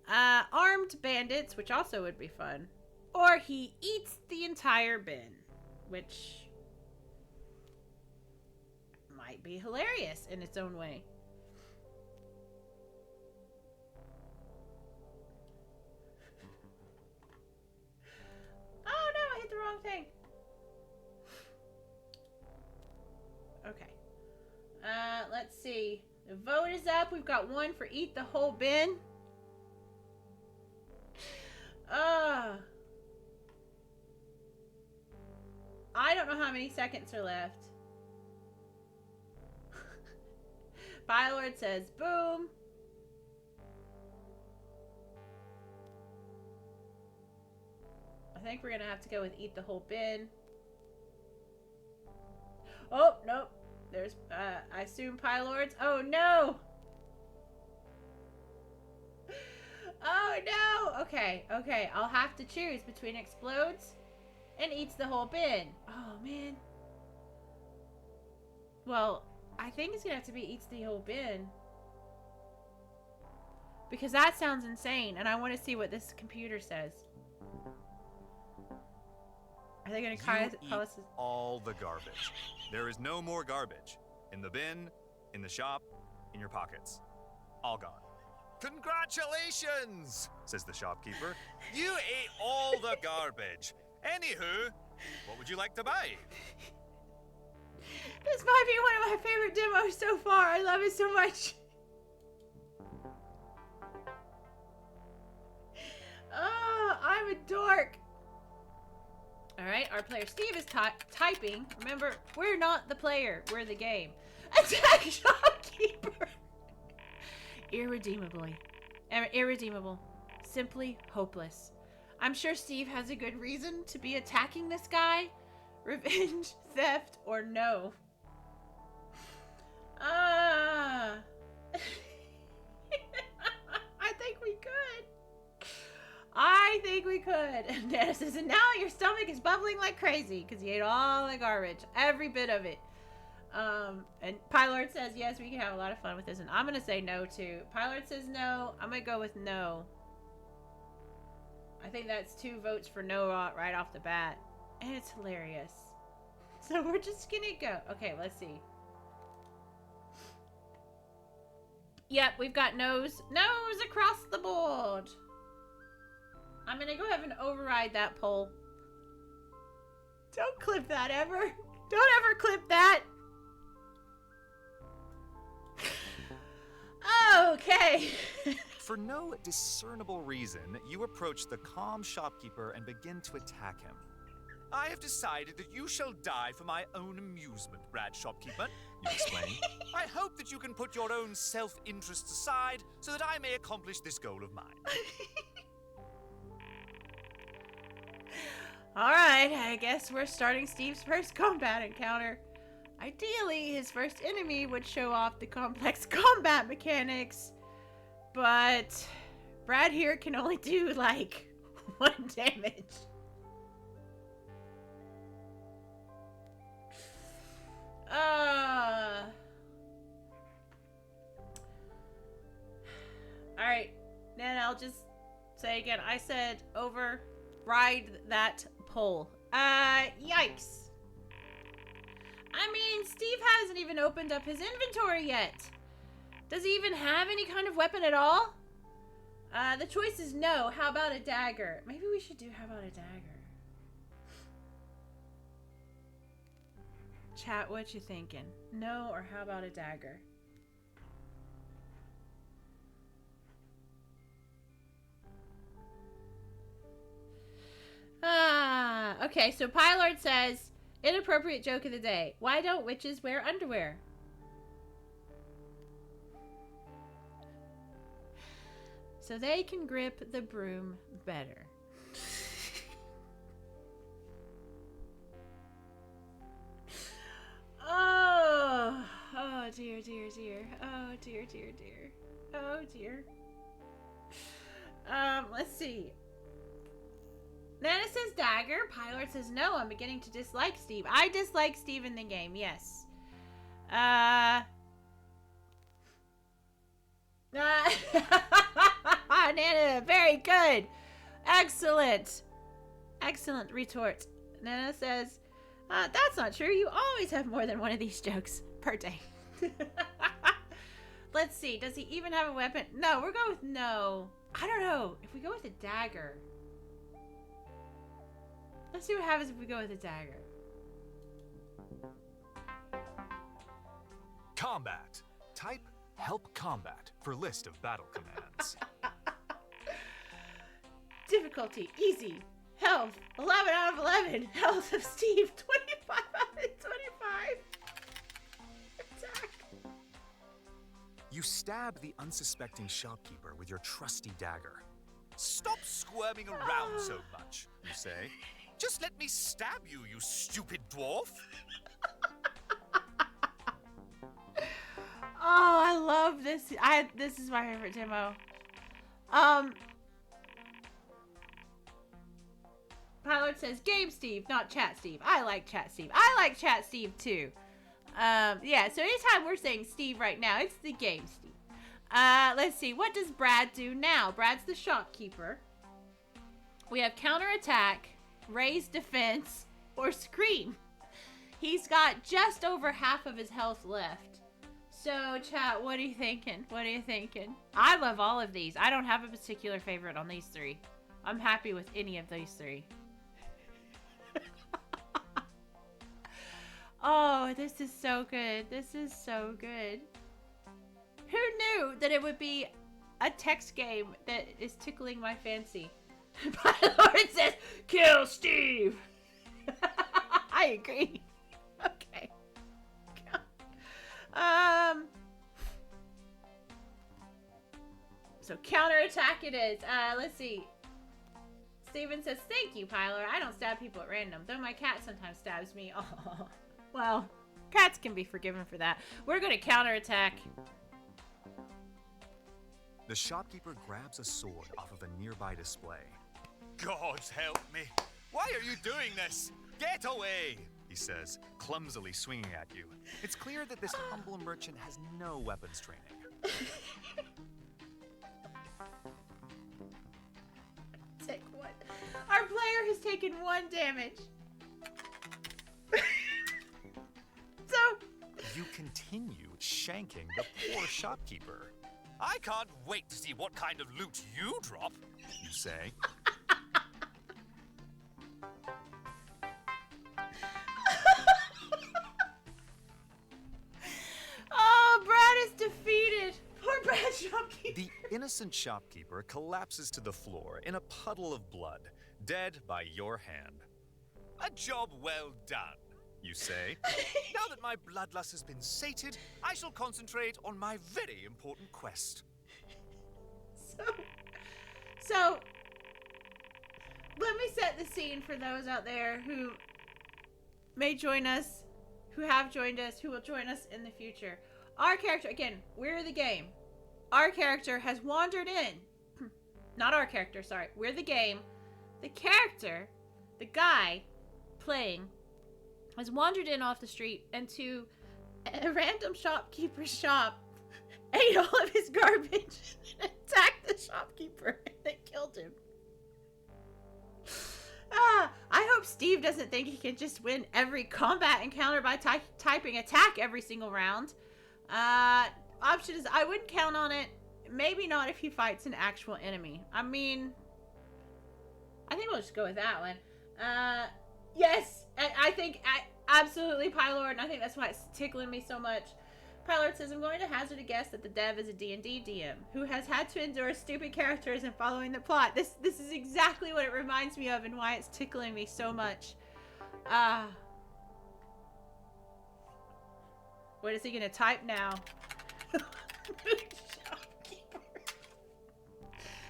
Armed bandits, which also would be fun. Or he eats the entire bin, which might be hilarious in its own way. Oh no, I hit the wrong thing. Okay. Let's see. The vote is up. We've got 1 for eat the whole bin. I don't know how many seconds are left. Bylord says boom. I think we're gonna have to go with eat the whole bin. Oh, nope. There's, I assume Pylords. Oh, no! Oh, no! Okay. I'll have to choose between explodes and eats the whole bin. Oh, man. Well, I think it's gonna have to be eats the whole bin. Because that sounds insane, and I want to see what this computer says. Are they gonna call us all the garbage. There is no more garbage. In the bin, in the shop, in your pockets. All gone. Congratulations, says the shopkeeper. You ate all the garbage. Anywho, what would you like to buy? This might be one of my favorite demos so far. I love it so much. Oh, I'm a dork. Alright, our player Steve is typing. Remember, we're not the player, we're the game. Attack shopkeeper! Irredeemable. Simply hopeless. I'm sure Steve has a good reason to be attacking this guy. Revenge, theft, or no. I think we could. And Nana says, and now your stomach is bubbling like crazy because you ate all the garbage. Every bit of it. And Pylord says, yes, we can have a lot of fun with this. And I'm going to say no, too. Pylord says no. I'm going to go with no. I think that's 2 votes for no right off the bat. And it's hilarious. So we're just going to go. Okay, let's see. Yep, we've got no's. No's across the board. I'm going to go ahead and override that poll. Don't clip that ever. Don't ever clip that. Okay. For no discernible reason, you approach the calm shopkeeper and begin to attack him. I have decided that you shall die for my own amusement, Brad Shopkeeper, you explain. I hope that you can put your own self-interest aside so that I may accomplish this goal of mine. Alright, I guess we're starting Steve's first combat encounter. Ideally, his first enemy would show off the complex combat mechanics, but Brad here can only do, like, 1 damage. Alright, then I'll just say again, I said override that poll. Yikes. I mean, Steve hasn't even opened up his inventory yet. Does he even have any kind of weapon at all? The choice is no. How about a dagger? Maybe we should do how about a dagger? Chat, what you thinking? No, or how about a dagger? Okay, so Pylord says, inappropriate joke of the day. Why don't witches wear underwear? So they can grip the broom better. Oh dear, dear, dear. Oh dear, dear, dear. Oh dear. Let's see. Nana says dagger. Pylord says no. I'm beginning to dislike Steve. I dislike Steve in the game, yes. Nana, very good. Excellent. Excellent retort. Nana says, that's not true. You always have more than one of these jokes per day. Let's see. Does he even have a weapon? No, we're going with no. I don't know. If we go with a dagger. Let's see what happens if we go with a dagger. Combat. Type help combat for list of battle commands. Difficulty, easy. Health, 11 out of 11. Health of Steve, 25 out of 25. Attack. You stab the unsuspecting shopkeeper with your trusty dagger. Stop squirming around so much, you say. Just let me stab you, you stupid dwarf. Oh, I love this. This is my favorite demo. Pylord says, Game Steve, not Chat Steve. I like Chat Steve. I like Chat Steve too. Yeah, so anytime we're saying Steve right now, it's the Game Steve. Let's see. What does Brad do now? Brad's the shopkeeper. We have counterattack, raise defense, or scream. He's got just over half of his health left. So, chat, what are you thinking? What are you thinking? I love all of these. I don't have a particular favorite on these three. I'm happy with any of these three. Oh, this is so good. This is so good. Who knew that it would be a text game that is tickling my fancy? My Lord says, kill Steve. I agree. Okay. So counterattack it is. Let's see. Steven says, thank you, Pyler. I don't stab people at random, though my cat sometimes stabs me. Oh, well, cats can be forgiven for that. We're going to counterattack. The shopkeeper grabs a sword off of a nearby display. Gods help me. Why are you doing this? Get away, he says, clumsily swinging at you. It's clear that this humble merchant has no weapons training. Take one. Our player has taken 1 damage. So you continue shanking the poor shopkeeper. I can't wait to see what kind of loot you drop, you say. Oh, Brad is defeated. Poor Brad shopkeeper. innocent shopkeeper collapses to the floor in a puddle of blood, dead by your hand. A job well done, you say. Now that my bloodlust has been sated, I shall concentrate on my very important quest. So, let me set the scene for those out there who may join us, who have joined us, who will join us in the future. Our character, again, we're the game. Our character has wandered in. Not our character, sorry. We're the game. The character, the guy playing, has wandered in off the street into a random shopkeeper's shop, ate all of his garbage, and attacked the shopkeeper and killed him. I hope Steve doesn't think he can just win every combat encounter by typing attack every single round. Option is I wouldn't count on it. Maybe not if he fights an actual enemy. I mean, I think we'll just go with that one. Yes, I think absolutely Pylord, and I think that's why it's tickling me so much. Pylord says, I'm going to hazard a guess that the dev is a D&D DM who has had to endure stupid characters and following the plot. This is exactly what it reminds me of and why it's tickling me so much. What is he going to type now? Shopkeeper.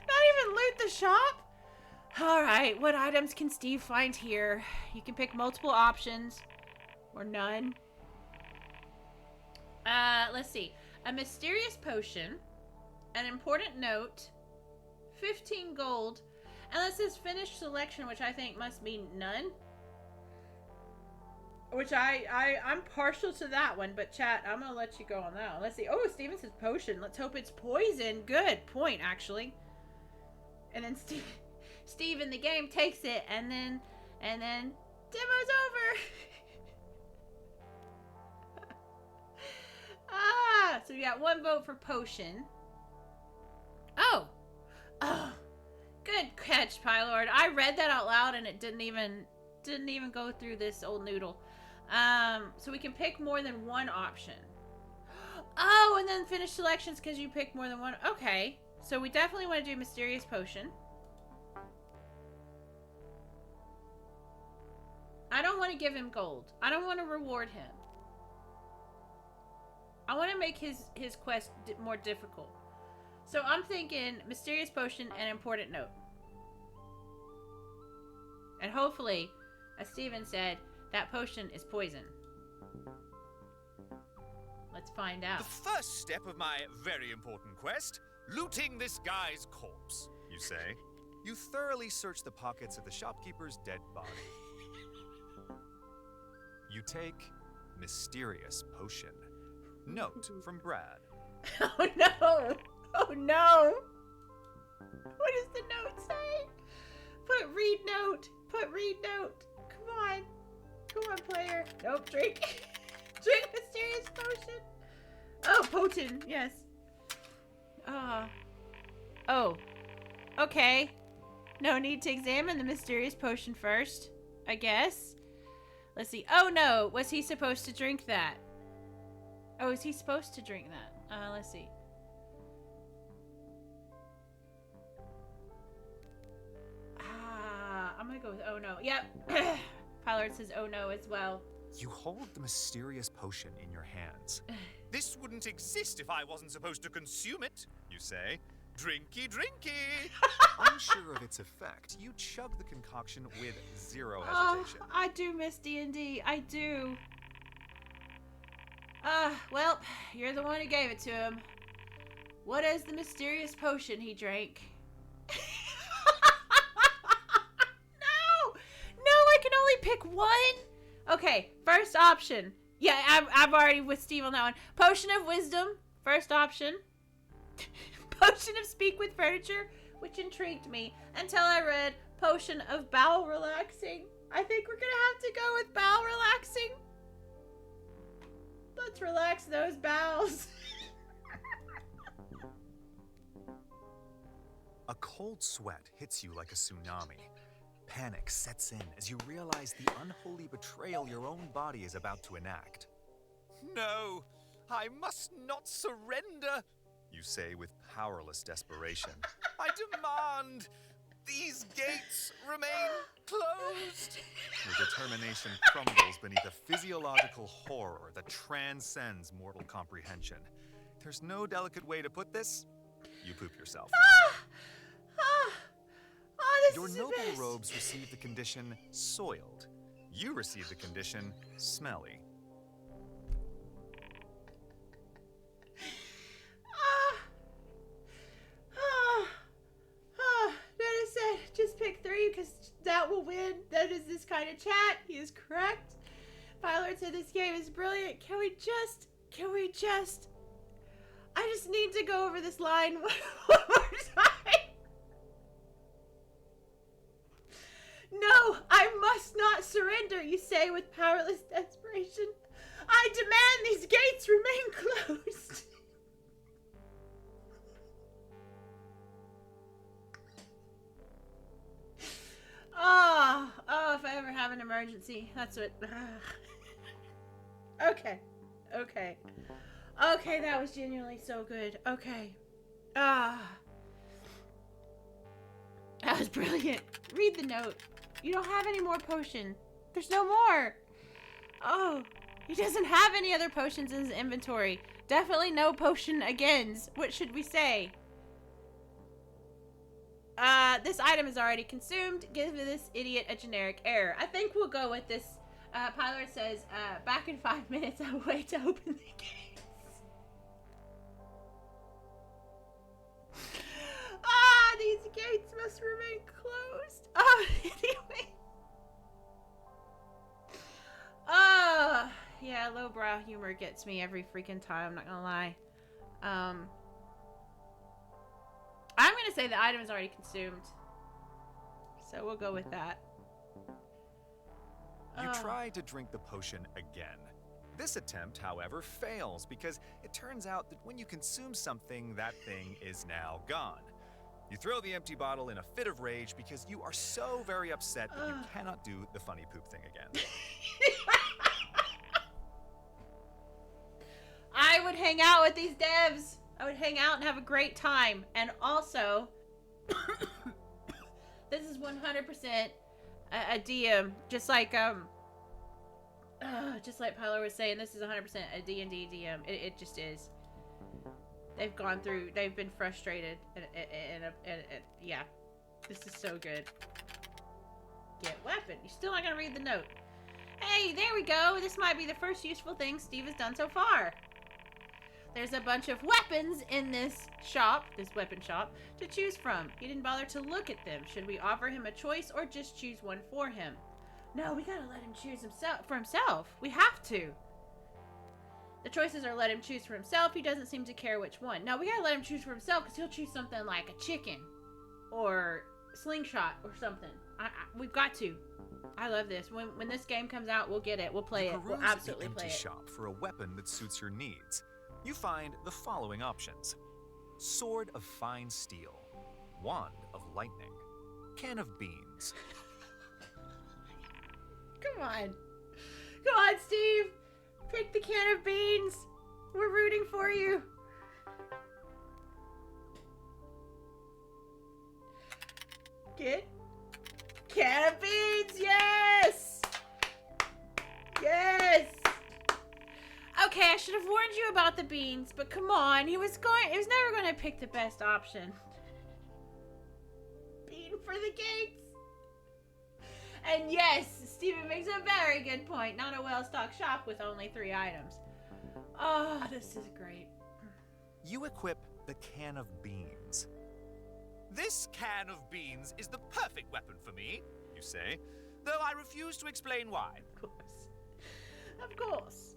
Not even loot the shop? Alright, what items can Steve find here? You can pick multiple options. Or none. Let's see. A mysterious potion. An important note. 15 gold. And it says finished selection, which I think must mean none. Which I'm partial to that one, but chat, I'm gonna let you go on that one. Let's see. Oh, Steven says potion. Let's hope it's poison. Good point, actually. And then Steve in the game takes it, and then demo's over. So we got one vote for potion. Oh, good catch, Pylord. I read that out loud, and it didn't even go through this old noodle. So we can pick more than one option. Oh, and then finish selections because you pick more than one. Okay, so we definitely want to do mysterious potion. I don't want to give him gold. I don't want to reward him. I want to make his quest more difficult. So I'm thinking mysterious potion and important note. And hopefully, as Steven said, that potion is poison. Let's find out. The first step of my very important quest, looting this guy's corpse, you say. You thoroughly search the pockets of the shopkeeper's dead body. You take mysterious potion. Note from Brad. Oh no! Oh no! What does the note say? Put read note. Put read note. Come on. Come on, player. Nope, drink. Drink mysterious potion. Oh, potent. Yes. Oh. Okay. No need to examine the mysterious potion first, I guess. Let's see. Oh no. Was he supposed to drink that? Oh, is he supposed to drink that? Let's see. I'm gonna go with oh no. Yep. Pylord says oh no as well. You hold the mysterious potion in your hands. This wouldn't exist if I wasn't supposed to consume it, you say. Drinky, drinky. Unsure of its effect, you chug the concoction with zero hesitation. Oh, I do miss D&D. I do. Well, you're the one who gave it to him. What is the mysterious potion he drank? No, I can only pick one. Okay, first option. Yeah, I'm already with Steve on that one. Potion of wisdom, first option. Potion of speak with furniture, which intrigued me until I read potion of bowel relaxing. I think we're gonna have to go with bowel relaxing. Let's relax those bowels. A cold sweat hits you like a tsunami. Panic sets in as you realize the unholy betrayal your own body is about to enact. No, I must not surrender. you say with powerless desperation. I demand these gates remain closed. Your determination crumbles beneath a physiological horror that transcends mortal comprehension. There's no delicate way to put this. You poop yourself. This Your is the noble best. robes receive the condition soiled. You receive the condition smelly. Dennis said, just pick 3 because that will win. That is this kind of chat. He is correct. Pilot said this game is brilliant. Can we just, I just need to go over this line one more time. No, I must not surrender, you say with powerless desperation. I demand these gates remain closed. Oh, if I ever have an emergency, that's what. Okay, that was genuinely so good. Okay, that was brilliant. Read the note. You don't have any more potion. There's no more. Oh, he doesn't have any other potions in his inventory. Definitely no potion agains. What should we say? This item is already consumed. Give this idiot a generic error. I think we'll go with this. Pilot says, back in 5 minutes, I'll wait to open the gates. These gates must remain closed. Anyway. Yeah, lowbrow humor gets me every freaking time, I'm not gonna lie. I'm gonna say the item is already consumed. So we'll go with that. You try to drink the potion again. This attempt, however, fails because it turns out that when you consume something, that thing is now gone. You throw the empty bottle in a fit of rage because you are so very upset that you cannot do the funny poop thing again. I would hang out with these devs. I would hang out and have a great time. And also, this is 100% a DM. Just like Pylo was saying, this is 100% a D&D DM. It just is. They've gone through, they've been frustrated. And yeah, this is so good. Get weapon. You're still not going to read the note. Hey, there we go. This might be the first useful thing Steve has done so far. There's a bunch of weapons in this shop, this weapon shop, to choose from. He didn't bother to look at them. Should we offer him a choice or just choose one for him? No, we gotta let him choose for himself. We have to. The choices are let him choose for himself. He doesn't seem to care which one. No, we gotta let him choose for himself because he'll choose something like a chicken or slingshot or something. We've got to. I love this. When this game comes out, we'll get it. We'll play it. We'll absolutely play it. Empty shop for a weapon that suits your needs. You find the following options: sword of fine steel, wand of lightning, can of beans. Come on. Come on, Steve. Pick the can of beans. We're rooting for you. Get can of beans. Yes. Yes. Okay, I should have warned you about the beans, but come on. He was never going to pick the best option. Bean for the gates. And yes, Steven makes a very good point. Not a well-stocked shop with only 3 items. Oh, this is great. You equip the can of beans. This can of beans is the perfect weapon for me, you say, though I refuse to explain why. Of course. Of course.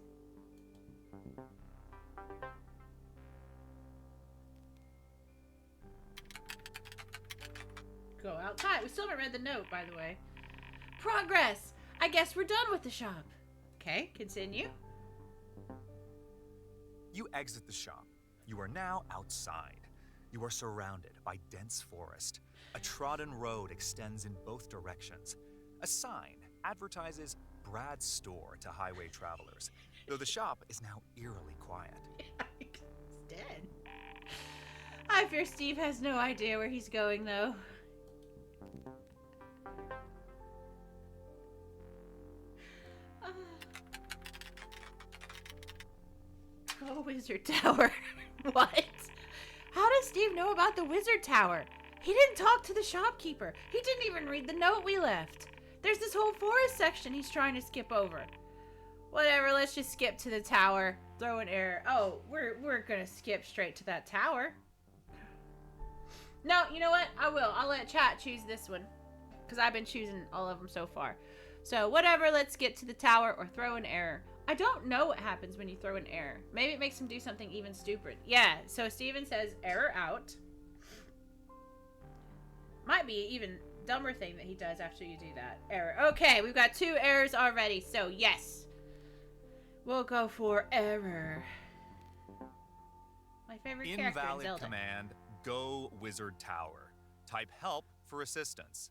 Go outside. We still haven't read the note, by the way. Progress! I guess we're done with the shop. Okay, continue. You exit the shop. You are now outside. You are surrounded by dense forest. A trodden road extends in both directions. A sign advertises Brad's store to highway travelers, though the shop is now eerily quiet. It's dead. fear Steve has no idea where he's going, though. Oh, Wizard Tower. What? How does Steve know about the Wizard Tower? He didn't talk to the shopkeeper. He didn't even read the note we left. There's this whole forest section he's trying to skip over. Whatever, let's just skip to the tower. Throw an error. Oh, we're gonna skip straight to that tower. No, you know what? I will. I'll let chat choose this one. Because I've been choosing all of them so far. So, whatever, let's get to the tower or throw an error. I don't know what happens when you throw an error. Maybe it makes him do something even stupid. Yeah, so Steven says error out. Might be even dumber thing that he does after you do that. Error. Okay, we've got 2 errors already, so yes. We'll go for error. My favorite character in Invalid Zelda. command, go Wizard Tower. Type help for assistance.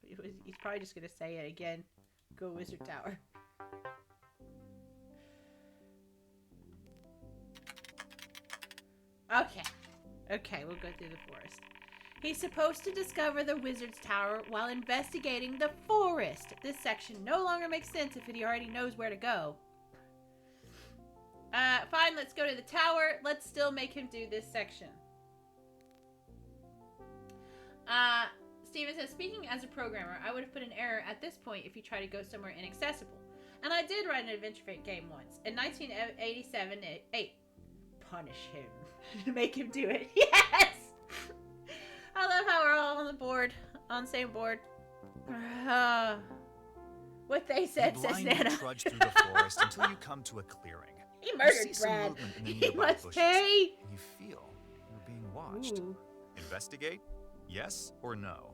He's probably just going to say it again. Go Wizard Tower. Okay. Okay, we'll go through the forest. He's supposed to discover the Wizard's Tower while investigating the forest. This section no longer makes sense if he already knows where to go. Fine, let's go to the tower. Let's still make him do this section. Steven says, speaking as a programmer, I would have put an error at this point if you try to go somewhere inaccessible. And I did write an adventure game once. In 1987, punish him. Make him do it. Yes! I love how we're all on the board. On the same board. What they said, You says blindly Nana. trudge through the forest until you come to a clearing. He You murdered see some Brad. movement in the He nearby must bushes, pay. and you feel you're being watched. Ooh. Investigate? Yes or no?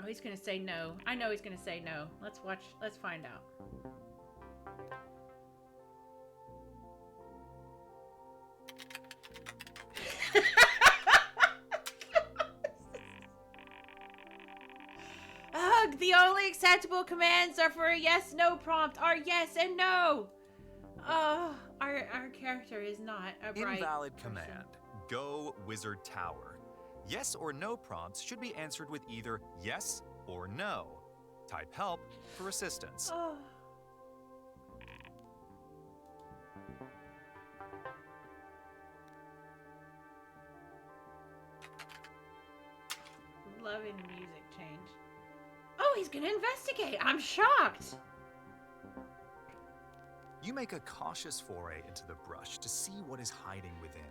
Oh, he's gonna say no. I know he's gonna say no. Let's watch. Let's find out. Ugh, the only acceptable commands are for a yes/no prompt. Are yes and no. Oh, our character is not a bright Invalid person. command. Go Wizard Tower. Yes or no prompts should be answered with either yes or no. Type help for assistance. Oh. Loving the music change. Oh, he's gonna investigate. I'm shocked. You make a cautious foray into the brush to see what is hiding within.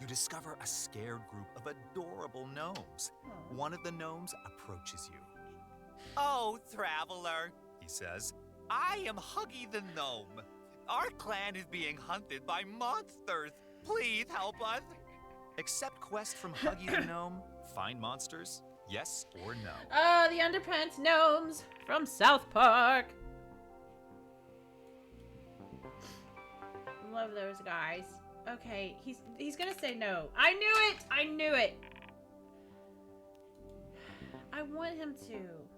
You discover a scared group of adorable gnomes. Aw. One of the gnomes approaches you. "Oh, traveler," he says, "I am Huggy the Gnome. Our clan is being hunted by monsters. Please help us." Accept quest from Huggy the Gnome. Find monsters. Yes or no? Oh, the underpants gnomes from South Park. Love those guys. Okay, he's gonna say no. I knew it! I knew it! I want him to.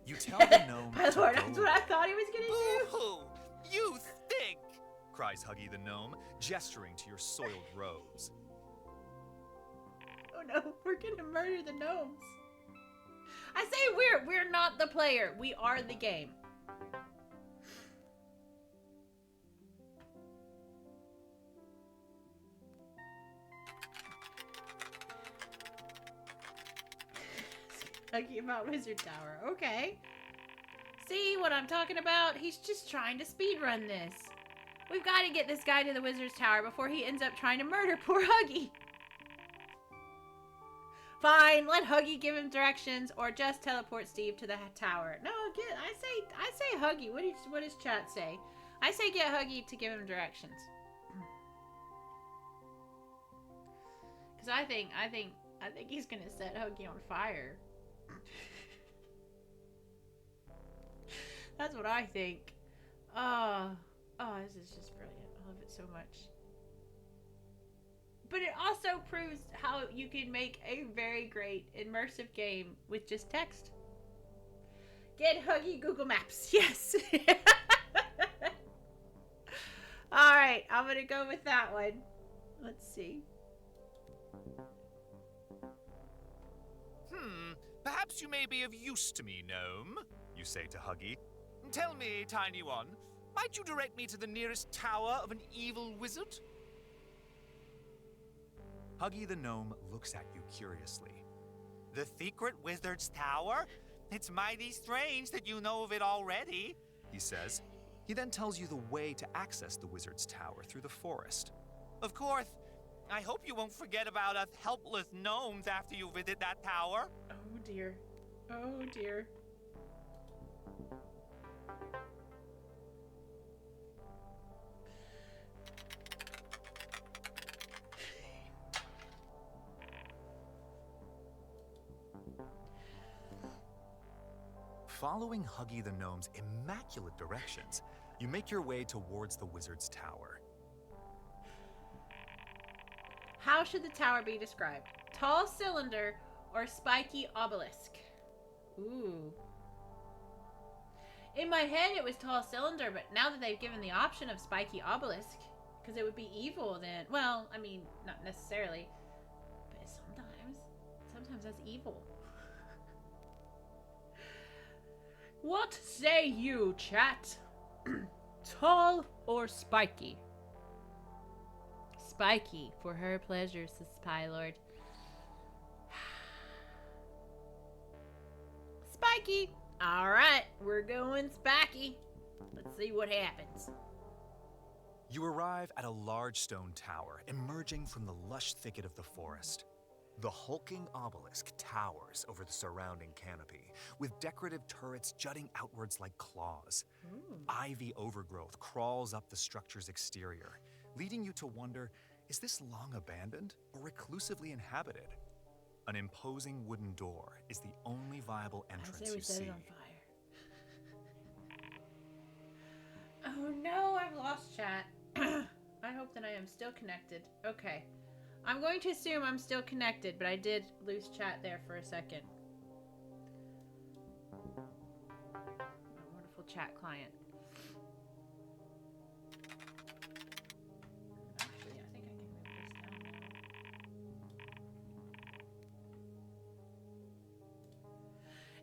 You tell the gnome My to lord, go that's what I thought he was gonna do. Boo-hoo! You stink! Cries Huggy the Gnome, gesturing to your soiled robes. Oh no, we're gonna murder the gnomes. I say we're not the player. We are the game. Talking about Wizard Tower. Okay. See what I'm talking about? He's just trying to speedrun this. We've got to get this guy to the Wizard's Tower before he ends up trying to murder poor Huggy. Fine, let Huggy give him directions or just teleport Steve to the tower. No, I say Huggy. What does chat say? I say get Huggy to give him directions. Cuz I think he's going to set Huggy on fire. That's what I think. Oh, this is just brilliant. I love it so much. But it also proves how you can make a very great immersive game with just text. Get Huggy Google Maps. Yes. All right, I'm going to go with that one. Let's see. Perhaps you may be of use to me, Gnome, you say to Huggy. Tell me, Tiny One, might you direct me to the nearest tower of an evil wizard? Huggy the Gnome looks at you curiously. The secret wizard's tower? It's mighty strange that you know of it already, He says. He then tells you the way to access the wizard's tower through the forest. Of course. I hope you won't forget about us helpless gnomes after you visit that tower. Oh dear. Oh dear. Following Huggy the Gnome's immaculate directions, you make your way towards the wizard's tower. How should the tower be described? Tall cylinder or spiky obelisk? Ooh. In my head, it was tall cylinder, but now that they've given the option of spiky obelisk, because it would be evil then. Well, I mean, not necessarily, but sometimes that's evil. What say you, chat? Tall or spiky? Spiky for her pleasure, says Spy Lord. Spiky! Alright, we're going spiky. Let's see what happens. You arrive at a large stone tower emerging from the lush thicket of the forest. The hulking obelisk towers over the surrounding canopy, with decorative turrets jutting outwards like claws. Ivy overgrowth crawls up the structure's exterior, leading you to wonder, is this long abandoned or reclusively inhabited? An imposing wooden door is the only viable entrance you see. It on fire. Oh no, I've lost chat. I hope that I am still connected. Okay. I'm going to assume I'm still connected, but I did lose chat there for a second. My wonderful chat client. Actually, I think I can move this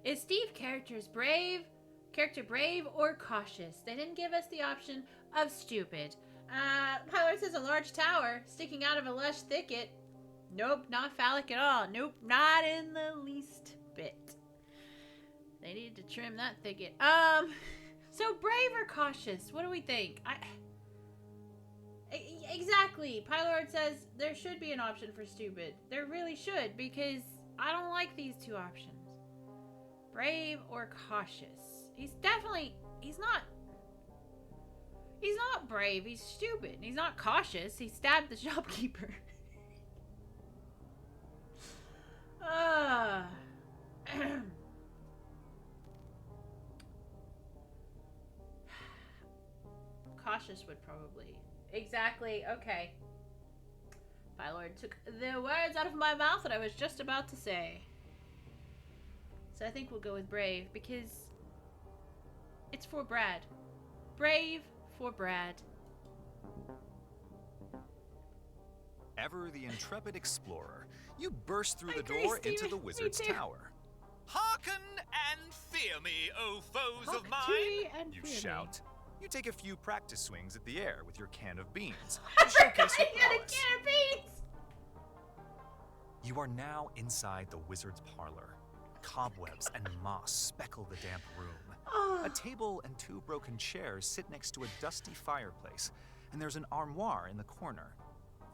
now. Is Steve character brave or cautious? They didn't give us the option of stupid. Pilot says a large tower sticking out of a lush thicket. Nope, not phallic at all. Nope, not in the least bit. They needed to trim that thicket. So brave or cautious? What do we think? Exactly. Pilot says there should be an option for stupid. There really should, because I don't like these two options. Brave or cautious? He's not brave, he's stupid. He's not cautious, he stabbed the shopkeeper. Cautious would probably. Exactly, okay. My lord took the words out of my mouth that I was just about to say. So I think we'll go with brave, because it's for Brad. Brave for Brad. Ever the intrepid explorer, you burst through the door into the wizard's tower. Hearken and fear me, O foes of mine! You shout. You take a few practice swings at the air with your can of beans to showcase your prowess. You are now inside the wizard's parlor. Cobwebs and moss speckle the damp room. A table and two broken chairs sit next to a dusty fireplace, and there's an armoire in the corner.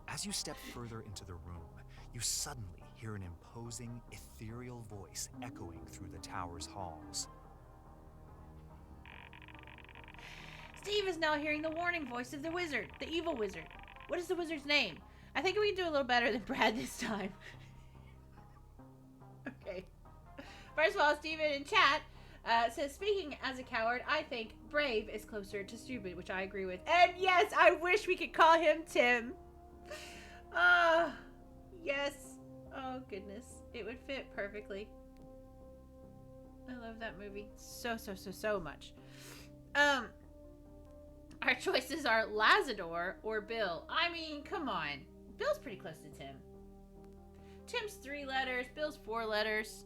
As you step further into the room, you suddenly hear an imposing, ethereal voice echoing through the tower's halls. Steve is now hearing the warning voice of the wizard, the evil wizard. What is the wizard's name? I think we can do a little better than Brad this time. Okay. First of all, Steven in chat says, speaking as a coward, I think brave is closer to stupid, which I agree with. And yes, I wish we could call him Tim. Yes. Oh, goodness. It would fit perfectly. I love that movie so much. Our choices are Lazador or Bill. I mean, come on. Bill's pretty close to Tim. Tim's 3 letters. Bill's 4 letters.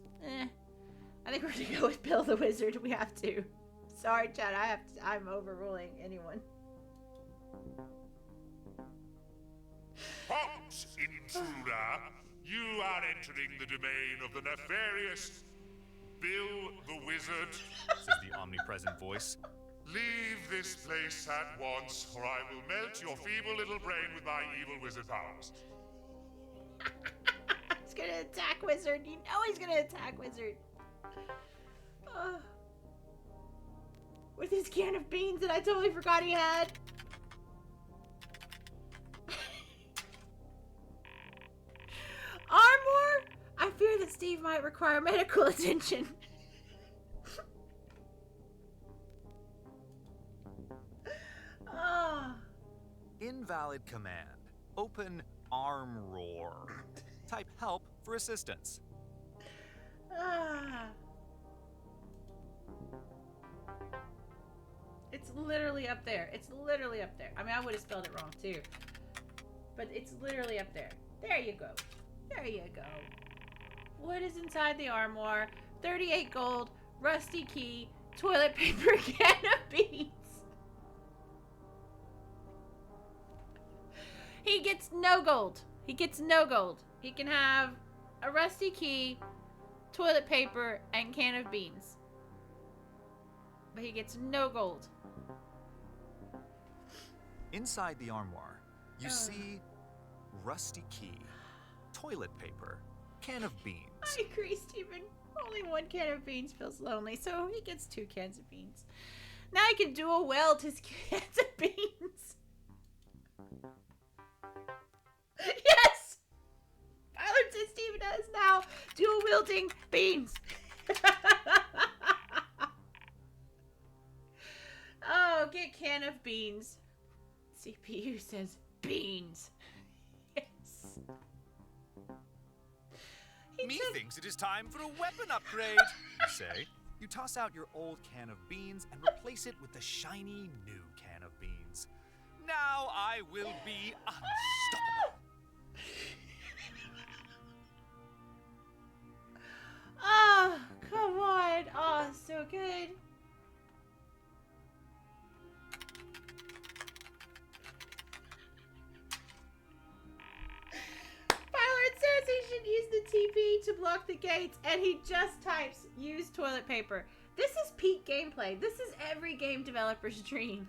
I think we're gonna go with Bill the Wizard. We have to. Sorry, Chad. I'm overruling anyone. Halt, intruder! You are entering the domain of the nefarious Bill the Wizard. Says the omnipresent voice. Leave this place at once, or I will melt your feeble little brain with my evil wizard powers. He's gonna attack Wizard. You know he's gonna attack Wizard. With his can of beans that I totally forgot he had. Armor? I fear that Steve might require medical attention. Invalid command. Open arm roar. Type help for assistance. It's literally up there. It's literally up there. I mean, I would have spelled it wrong too. But it's literally up there. There you go. There you go. What is inside the armoire? 38 gold, rusty key, toilet paper, can of beans. He gets no gold. He gets no gold. He can have a rusty key, toilet paper, and can of beans. But he gets no gold. Inside the armoire, you see rusty key, toilet paper, can of beans. I agree, Stephen. Only one can of beans feels lonely, so he gets 2 cans of beans. Now he can dual weld his cans of beans. Yes! Pilot says Stephen has now dual wielding beans. Oh, get can of beans. CPU says beans. Yes. Methinks it is time for a weapon upgrade, you say. You toss out your old can of beans and replace it with the shiny new can of beans. Now I will be unstoppable. Oh, come on. Oh, so good. Pilot says he should use the TP to block the gates, and he just types use toilet paper. This is peak gameplay. This is every game developer's dream.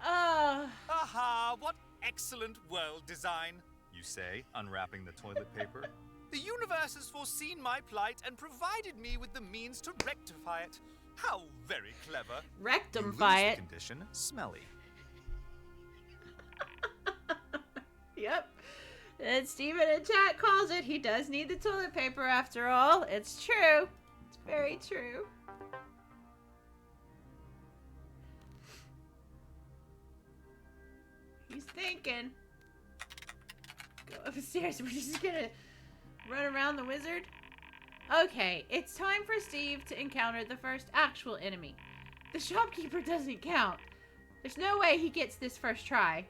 Aha, what excellent world design, you say, unwrapping the toilet paper. The universe has foreseen my plight and provided me with the means to rectify it. How very clever. Rectify it. Condition smelly. Yep. And Steven in chat calls it. He does need the toilet paper after all. It's true. It's very true. He's thinking. Go upstairs. We're just gonna run around the wizard. Okay, it's time for Steve to encounter the first actual enemy. The shopkeeper doesn't count. There's no way he gets this first try.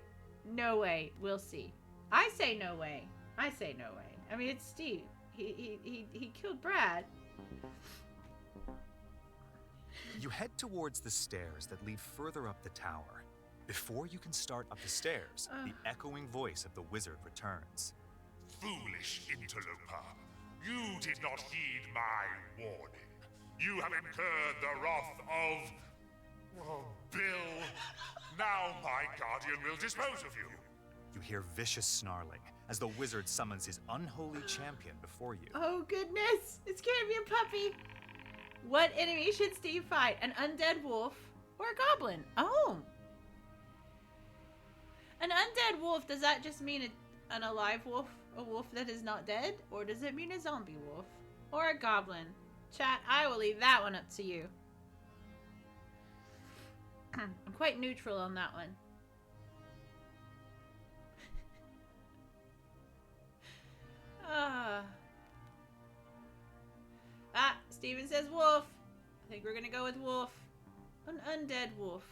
No way. We'll see. I say no way. I say no way. I mean, it's Steve. He killed Brad. You head towards the stairs that lead further up the tower. Before you can start up the stairs, the echoing voice of the wizard returns. Foolish interloper, you did not heed my warning. You have incurred the wrath of Bill. Now my guardian will dispose of you. You hear vicious snarling as the wizard summons his unholy champion before you. Oh goodness, it's gonna be a puppy. What enemy should Steve fight? An undead wolf or a goblin? Oh. An undead wolf, does that just mean an alive wolf? A wolf that is not dead? Or does it mean a zombie wolf? Or a goblin? Chat, I will leave that one up to you. I'm quite neutral on that one. Steven says wolf. I think we're gonna go with wolf. An undead wolf.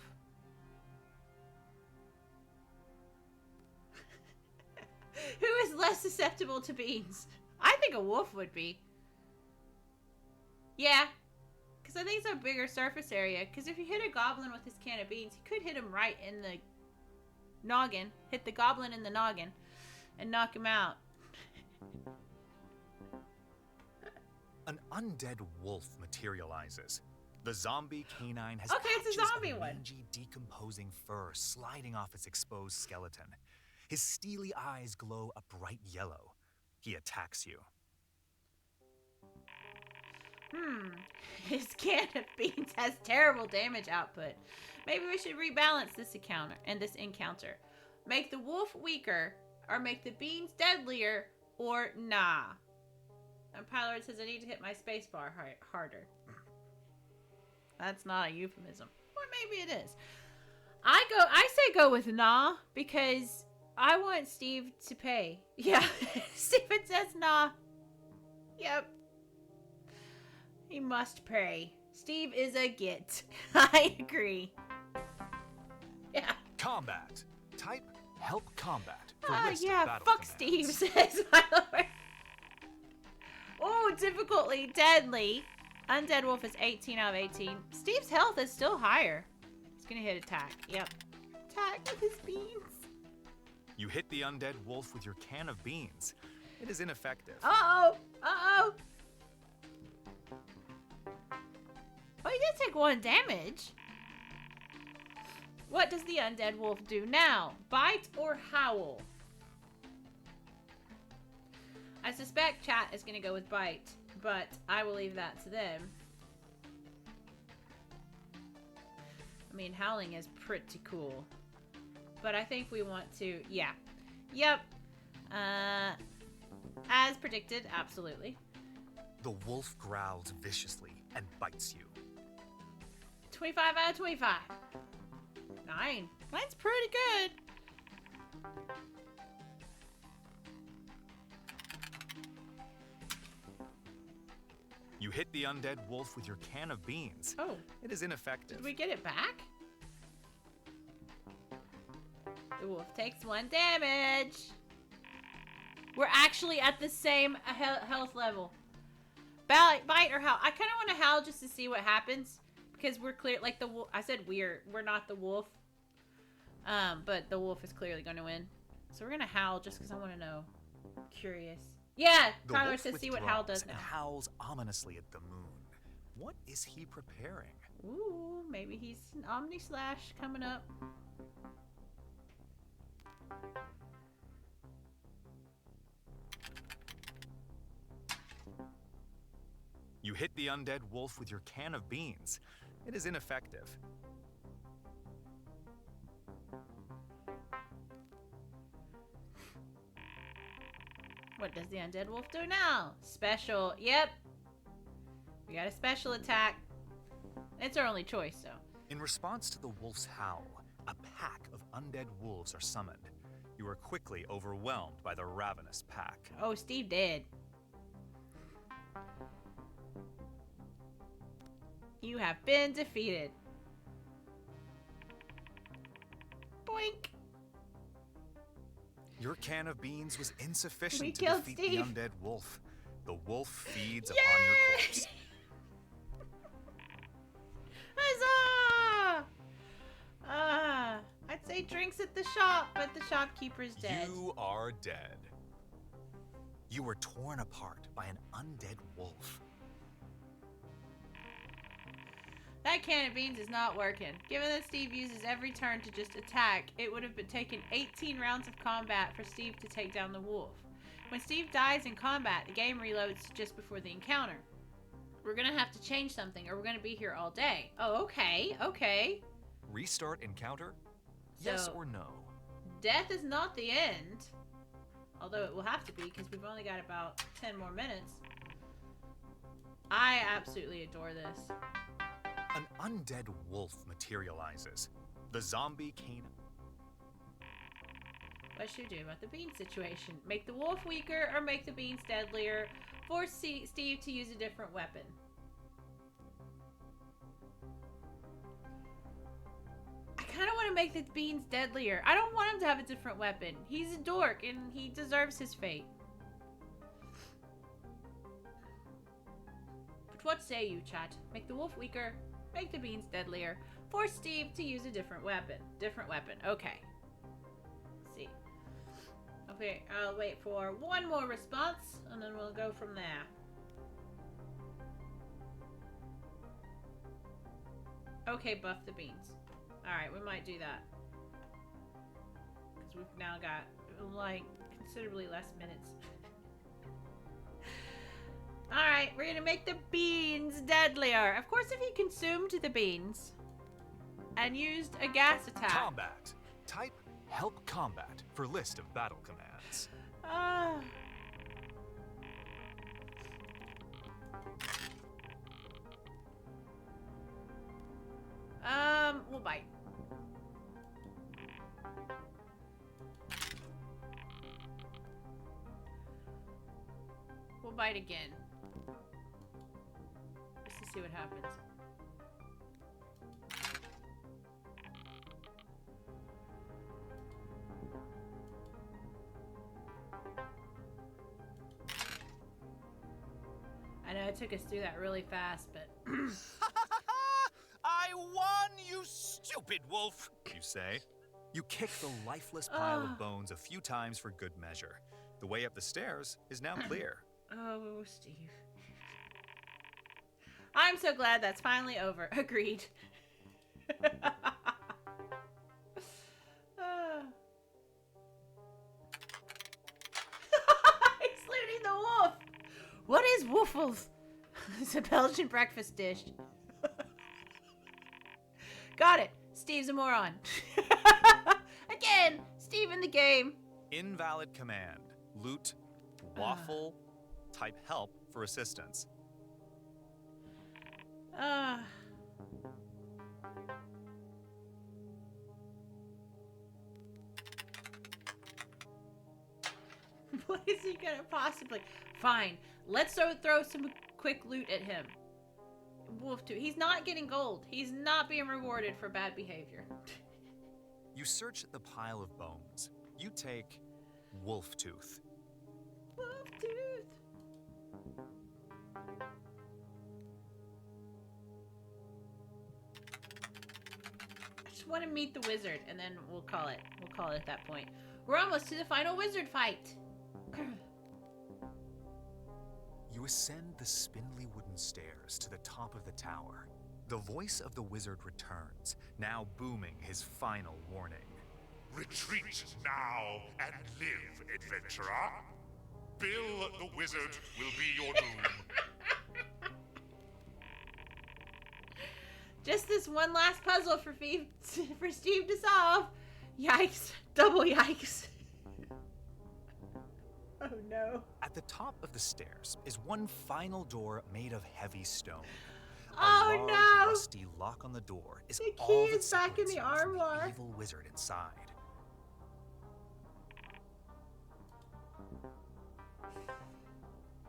less susceptible to beans? I think a wolf would be. Yeah. Because I think it's a bigger surface area. Because if you hit a goblin with his can of beans, you could hit him right in the noggin. Hit the goblin in the noggin. And knock him out. An undead wolf materializes. The zombie canine has Okay, it's a patches zombie of one. mangy, decomposing fur sliding off its exposed skeleton. His steely eyes glow a bright yellow. He attacks you. His can of beans has terrible damage output. Maybe we should rebalance this encounter. Make the wolf weaker, or make the beans deadlier, or nah. And Pilot says I need to hit my spacebar harder. That's not a euphemism. Or maybe it is. I say go with nah, because I want Steve to pay. Yeah, Steven says nah. Yep. He must pay. Steve is a git. I agree. Yeah. Combat. Type help combat for Oh, list of yeah. battle Fuck commands. Steve, says my lord. Oh, difficultly deadly. Undead Wolf is 18 out of 18. Steve's health is still higher. He's gonna hit attack. Yep. Attack with his beans. You hit the undead wolf with your can of beans. It is ineffective. Uh-oh. Uh-oh. Oh, he did take 1 damage. What does the undead wolf do now? Bite or howl? I suspect chat is going to go with bite, but I will leave that to them. I mean, howling is pretty cool. But I think we want to... Yeah. Yep. As predicted, absolutely. The wolf growls viciously and bites you. 25 out of 25. 9. Mine's pretty good. You hit the undead wolf with your can of beans. Oh. It is ineffective. Did we get it back? The wolf takes 1 damage. We're actually at the same health level. Bite or howl. I kind of want to howl just to see what happens. Because we're clear, like the wolf. I said we're not the wolf. But the wolf is clearly going to win. So we're going to howl just because I want to know. Curious. Yeah, The Connor wolf says see what howl withdraws does now. and howls ominously at the moon. What is he preparing? Ooh, maybe he's an Omni Slash coming up. You hit the undead wolf with your can of beans. It is ineffective. What does the undead wolf do now? Special. Yep. We got a special attack. It's our only choice, so. In response to the wolf's howl, a pack of undead wolves are summoned. You are quickly overwhelmed by the ravenous pack. Oh, Steve did. You have been defeated. Boink. Your can of beans was insufficient We to killed defeat Steve. the undead wolf. The wolf feeds Yay! upon your corpse. Huzzah! I'd say drinks at the shop, but the shopkeeper's dead. You are dead. You were torn apart by an undead wolf. That can of beans is not working. Given that Steve uses every turn to just attack, it would have been taken 18 rounds of combat for Steve to take down the wolf. When Steve dies in combat, the game reloads just before the encounter. We're gonna have to change something or we're gonna be here all day. Oh, okay, okay. Restart encounter? Yes So- or no? Death is not the end. Although it will have to be because we've only got about 10 more minutes. I absolutely adore this. An undead wolf materializes. The zombie canine. What should we do about the bean situation? Make the wolf weaker or make the beans deadlier? Force Steve to use a different weapon. I kind of want to make the beans deadlier. I don't want him to have a different weapon. He's a dork and he deserves his fate. But what say you, chat? Make the wolf weaker, make the beans deadlier, force Steve to use a different weapon. Okay. Let's see. Okay, I'll wait for one more response and then we'll go from there. Okay, buff the beans. Alright, we might do that. Because we've now got, like, considerably less minutes. Alright, we're gonna make the beans deadlier. Of course, if he consumed the beans and used a gas attack. Combat. Type help combat for list of battle commands. We'll bite. We'll bite again. Just to see what happens. I know it took us through that really fast, but... I won, you stupid wolf! You say. You kick the lifeless pile of bones a few times for good measure. The way up the stairs is now clear. Oh, Steve. I'm so glad that's finally over. Agreed. He's looting the wolf! What is woofles? It's a Belgian breakfast dish. Got it. Steve's a moron. Again, Steve in the game. Invalid command. Loot, waffle, type help for assistance. What is he gonna possibly... Fine. Let's throw some quick loot at him. Wolf tooth. He's not getting gold. He's not being rewarded for bad behavior. You search the pile of bones. You take wolf tooth. Wolf tooth. I just want to meet the wizard, and then we'll call it. We'll call it at that point. We're almost to the final wizard fight. You ascend the spindly wooden stairs to the top of the tower. The voice of the wizard returns, now booming his final warning. Retreat now and live, adventurer. Bill the wizard will be your doom. Just this one last puzzle for Steve to solve. Yikes. Double yikes. Oh no. At the top of the stairs is one final door made of heavy stone. Oh a large, no! rusty lock on the door is The key all that is back in separates the you from the armoire. evil wizard inside.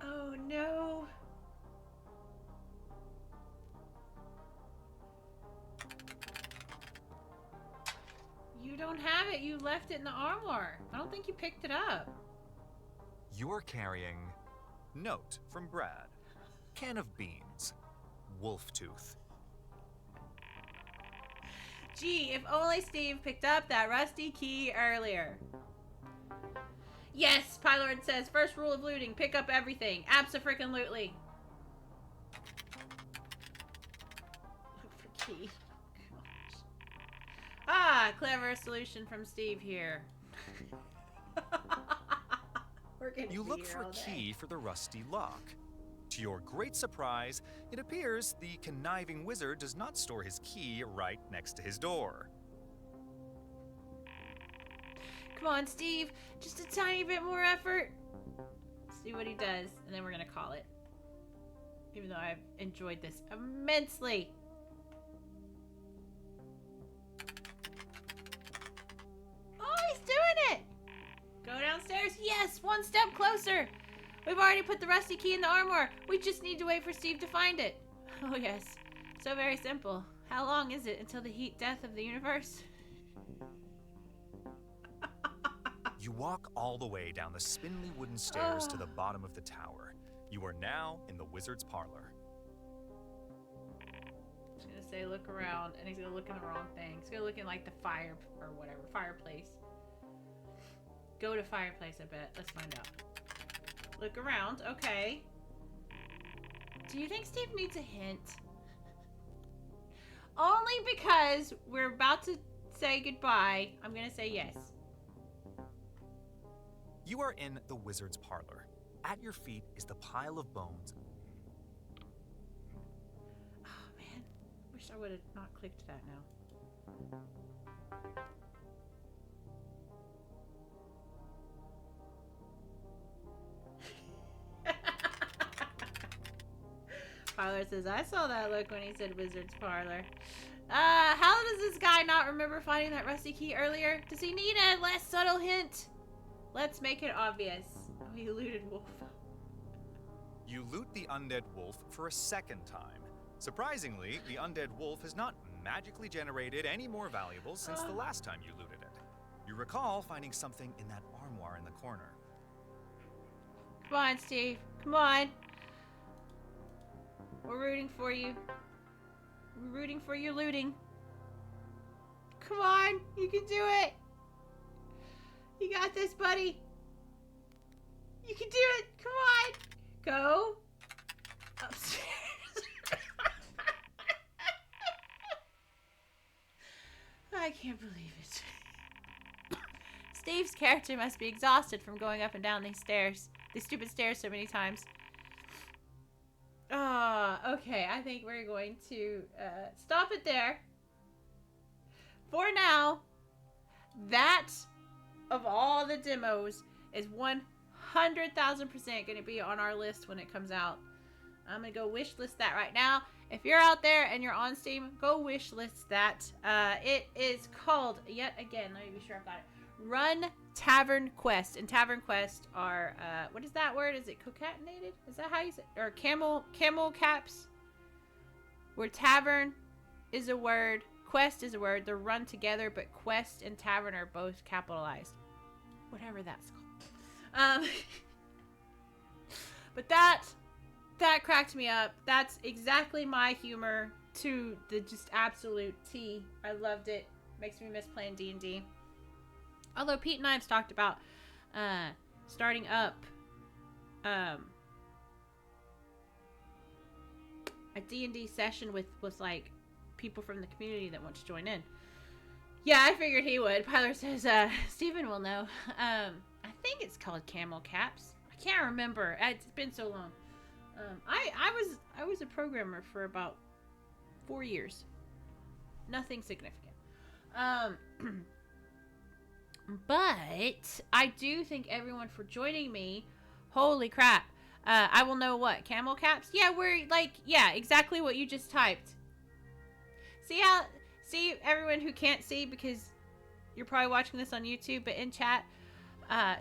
Oh no. You don't have it. You left it in the armoire. I don't think you picked it up. You're carrying note from Brad. Can of beans. Wolf tooth. Gee, if only Steve picked up that rusty key earlier. Yes, Pylord says, first rule of looting, pick up everything. Abso-frickin-lutely. Look for key. Gosh. Ah, clever solution from Steve here. We're gonna You be look here for a all day. key for the rusty lock. To your great surprise, it appears the conniving wizard does not store his key right next to his door. Come on, Steve. Just a tiny bit more effort. See what he does, and then we're gonna call it. Even though I've enjoyed this immensely. Oh, he's doing it! Go downstairs. Yes, one step closer. We've already put the rusty key in the armoire. We just need to wait for Steve to find it. Oh, yes. So very simple. How long is it until the heat death of the universe? You walk all the way down the spindly wooden stairs to the bottom of the tower. You are now in the wizard's parlor. He's gonna say look around, and he's gonna look in the wrong thing. He's gonna look in like the fire or whatever, fireplace. Go to fireplace, I bet. Let's find out. Look around, okay. Do you think Steve needs a hint? Only because we're about to say goodbye, I'm gonna say yes. You are in the wizard's parlor. At your feet is the pile of bones. Oh man, wish I would have not clicked that now. Parlor says, I saw that look when he said wizard's parlor. How does this guy not remember finding that rusty key earlier? Does he need a less subtle hint? Let's make it obvious. Oh, he looted wolf. You loot the undead wolf for a second time. Surprisingly, the undead wolf has not magically generated any more valuables since the last time you looted it. You recall finding something in that armoire in the corner. Come on, Steve. Come on. We're rooting for you. We're rooting for your looting. Come on. You can do it. You got this, buddy. You can do it. Come on. Go upstairs. I can't believe it. Steve's character must be exhausted from going up and down these stairs. These stupid stairs so many times. Okay. I think we're going to stop it there. For now, that of all the demos is 100,000% going to be on our list when it comes out. I'm going to go wish list that right now. If you're out there and you're on Steam, go wish list that. It is called, yet again, let me be sure I've got it. Run Tavern Quest. And Tavern Quest are, what is that word? Is it concatenated? Is that how you say it? Or camel caps? Where tavern is a word, quest is a word. They're run together, but quest and tavern are both capitalized. Whatever that's called. But that cracked me up. That's exactly my humor to the just absolute T. I loved it. Makes me miss playing D&D. Although Pete and I have talked about starting up a D&D session with like people from the community that want to join in. Yeah, I figured he would. Pyler says Steven will know. I think it's called camel caps. I can't remember. It's been so long. I was a programmer for about 4 years. Nothing significant. But I do thank everyone for joining me. Holy crap. I will know what? Camel caps? Yeah, we're like, yeah, exactly what you just typed. See everyone who can't see because you're probably watching this on YouTube, but in chat,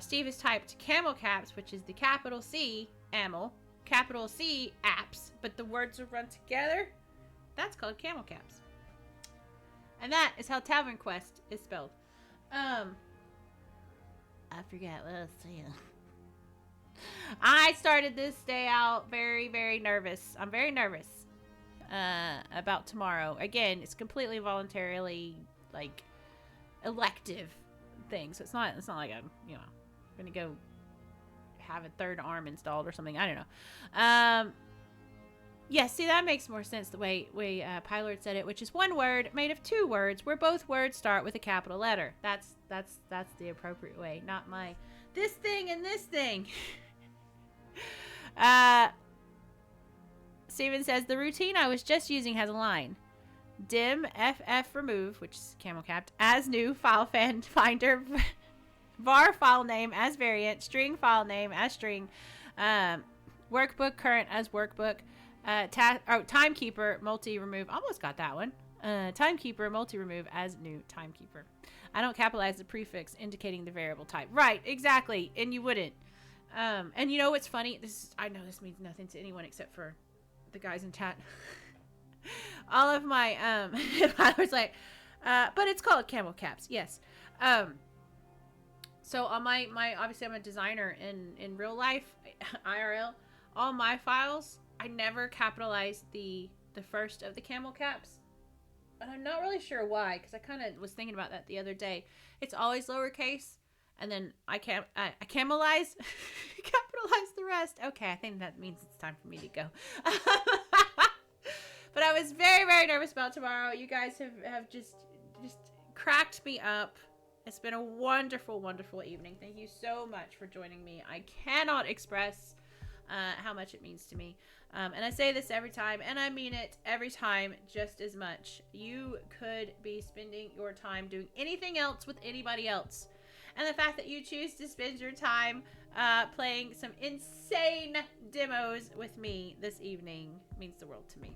Steve has typed camel caps, which is the capital C, amel, capital C, apps, but the words are run together. That's called camel caps. And that is how Tavern Quest is spelled. I forget what I was saying. I started this day out very, very nervous. I'm very nervous about tomorrow. Again, it's completely voluntarily, like, elective thing. So it's not like I'm, gonna go have a third arm installed or something. I don't know. Yeah, see, that makes more sense the way Pylord said it, which is one word made of two words where both words start with a capital letter. That's the appropriate way, not my this thing and this thing. Steven says, the routine I was just using has a line. Dim FF remove, which is camel capped, as new file finder, var file name as variant, string file name as string, workbook current as workbook, timekeeper multi remove. Almost got that one. Timekeeper multi remove as new timekeeper. I don't capitalize the prefix indicating the variable type. Right, exactly, and you wouldn't. And you know what's funny? I know this means nothing to anyone except for the guys in chat. All of my I was like, But it's called camel caps. Yes. So on my obviously I'm a designer in real life, IRL. All my files, I never capitalize the first of the camel caps. And I'm not really sure why, because I kind of was thinking about that the other day. It's always lowercase, and then I capitalize the rest. Okay, I think that means it's time for me to go. But I was very, very nervous about tomorrow. You guys have just cracked me up. It's been a wonderful, wonderful evening. Thank you so much for joining me. I cannot express how much it means to me. And I say this every time, and I mean it every time just as much. You could be spending your time doing anything else with anybody else. And the fact that you choose to spend your time playing some insane demos with me this evening means the world to me.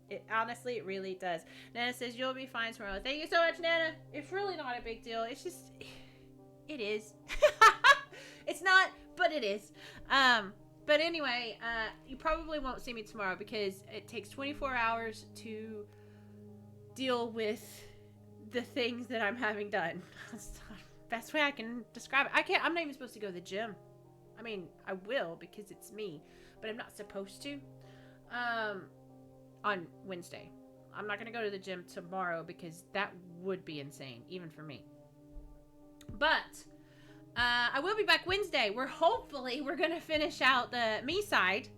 It honestly, it really does. Nana says, you'll be fine tomorrow. Thank you so much, Nana. It's really not a big deal. It's just, it is. It's not, but it is. But anyway, you probably won't see me tomorrow because it takes 24 hours to deal with the things that I'm having done. That's the best way I can describe it. I'm not even supposed to go to the gym. I mean, I will because it's me, but I'm not supposed to. On Wednesday. I'm not going to go to the gym tomorrow because that would be insane, even for me. But I will be back Wednesday. We're going to finish out the me side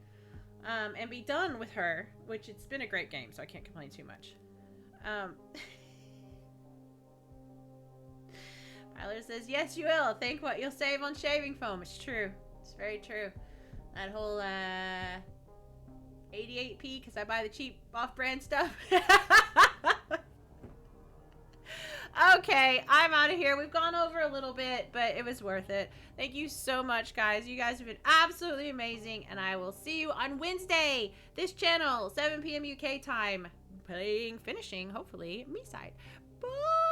and be done with her, which it's been a great game, so I can't complain too much. Tyler says, yes, you will. Think what you'll save on shaving foam. It's true. It's very true. That whole 88p because I buy the cheap off-brand stuff. Okay, I'm out of here. We've gone over a little bit, but it was worth it. Thank you so much, guys. You guys have been absolutely amazing, and I will see you on Wednesday. This channel, 7 p.m. UK time, finishing, hopefully, me side. Bye!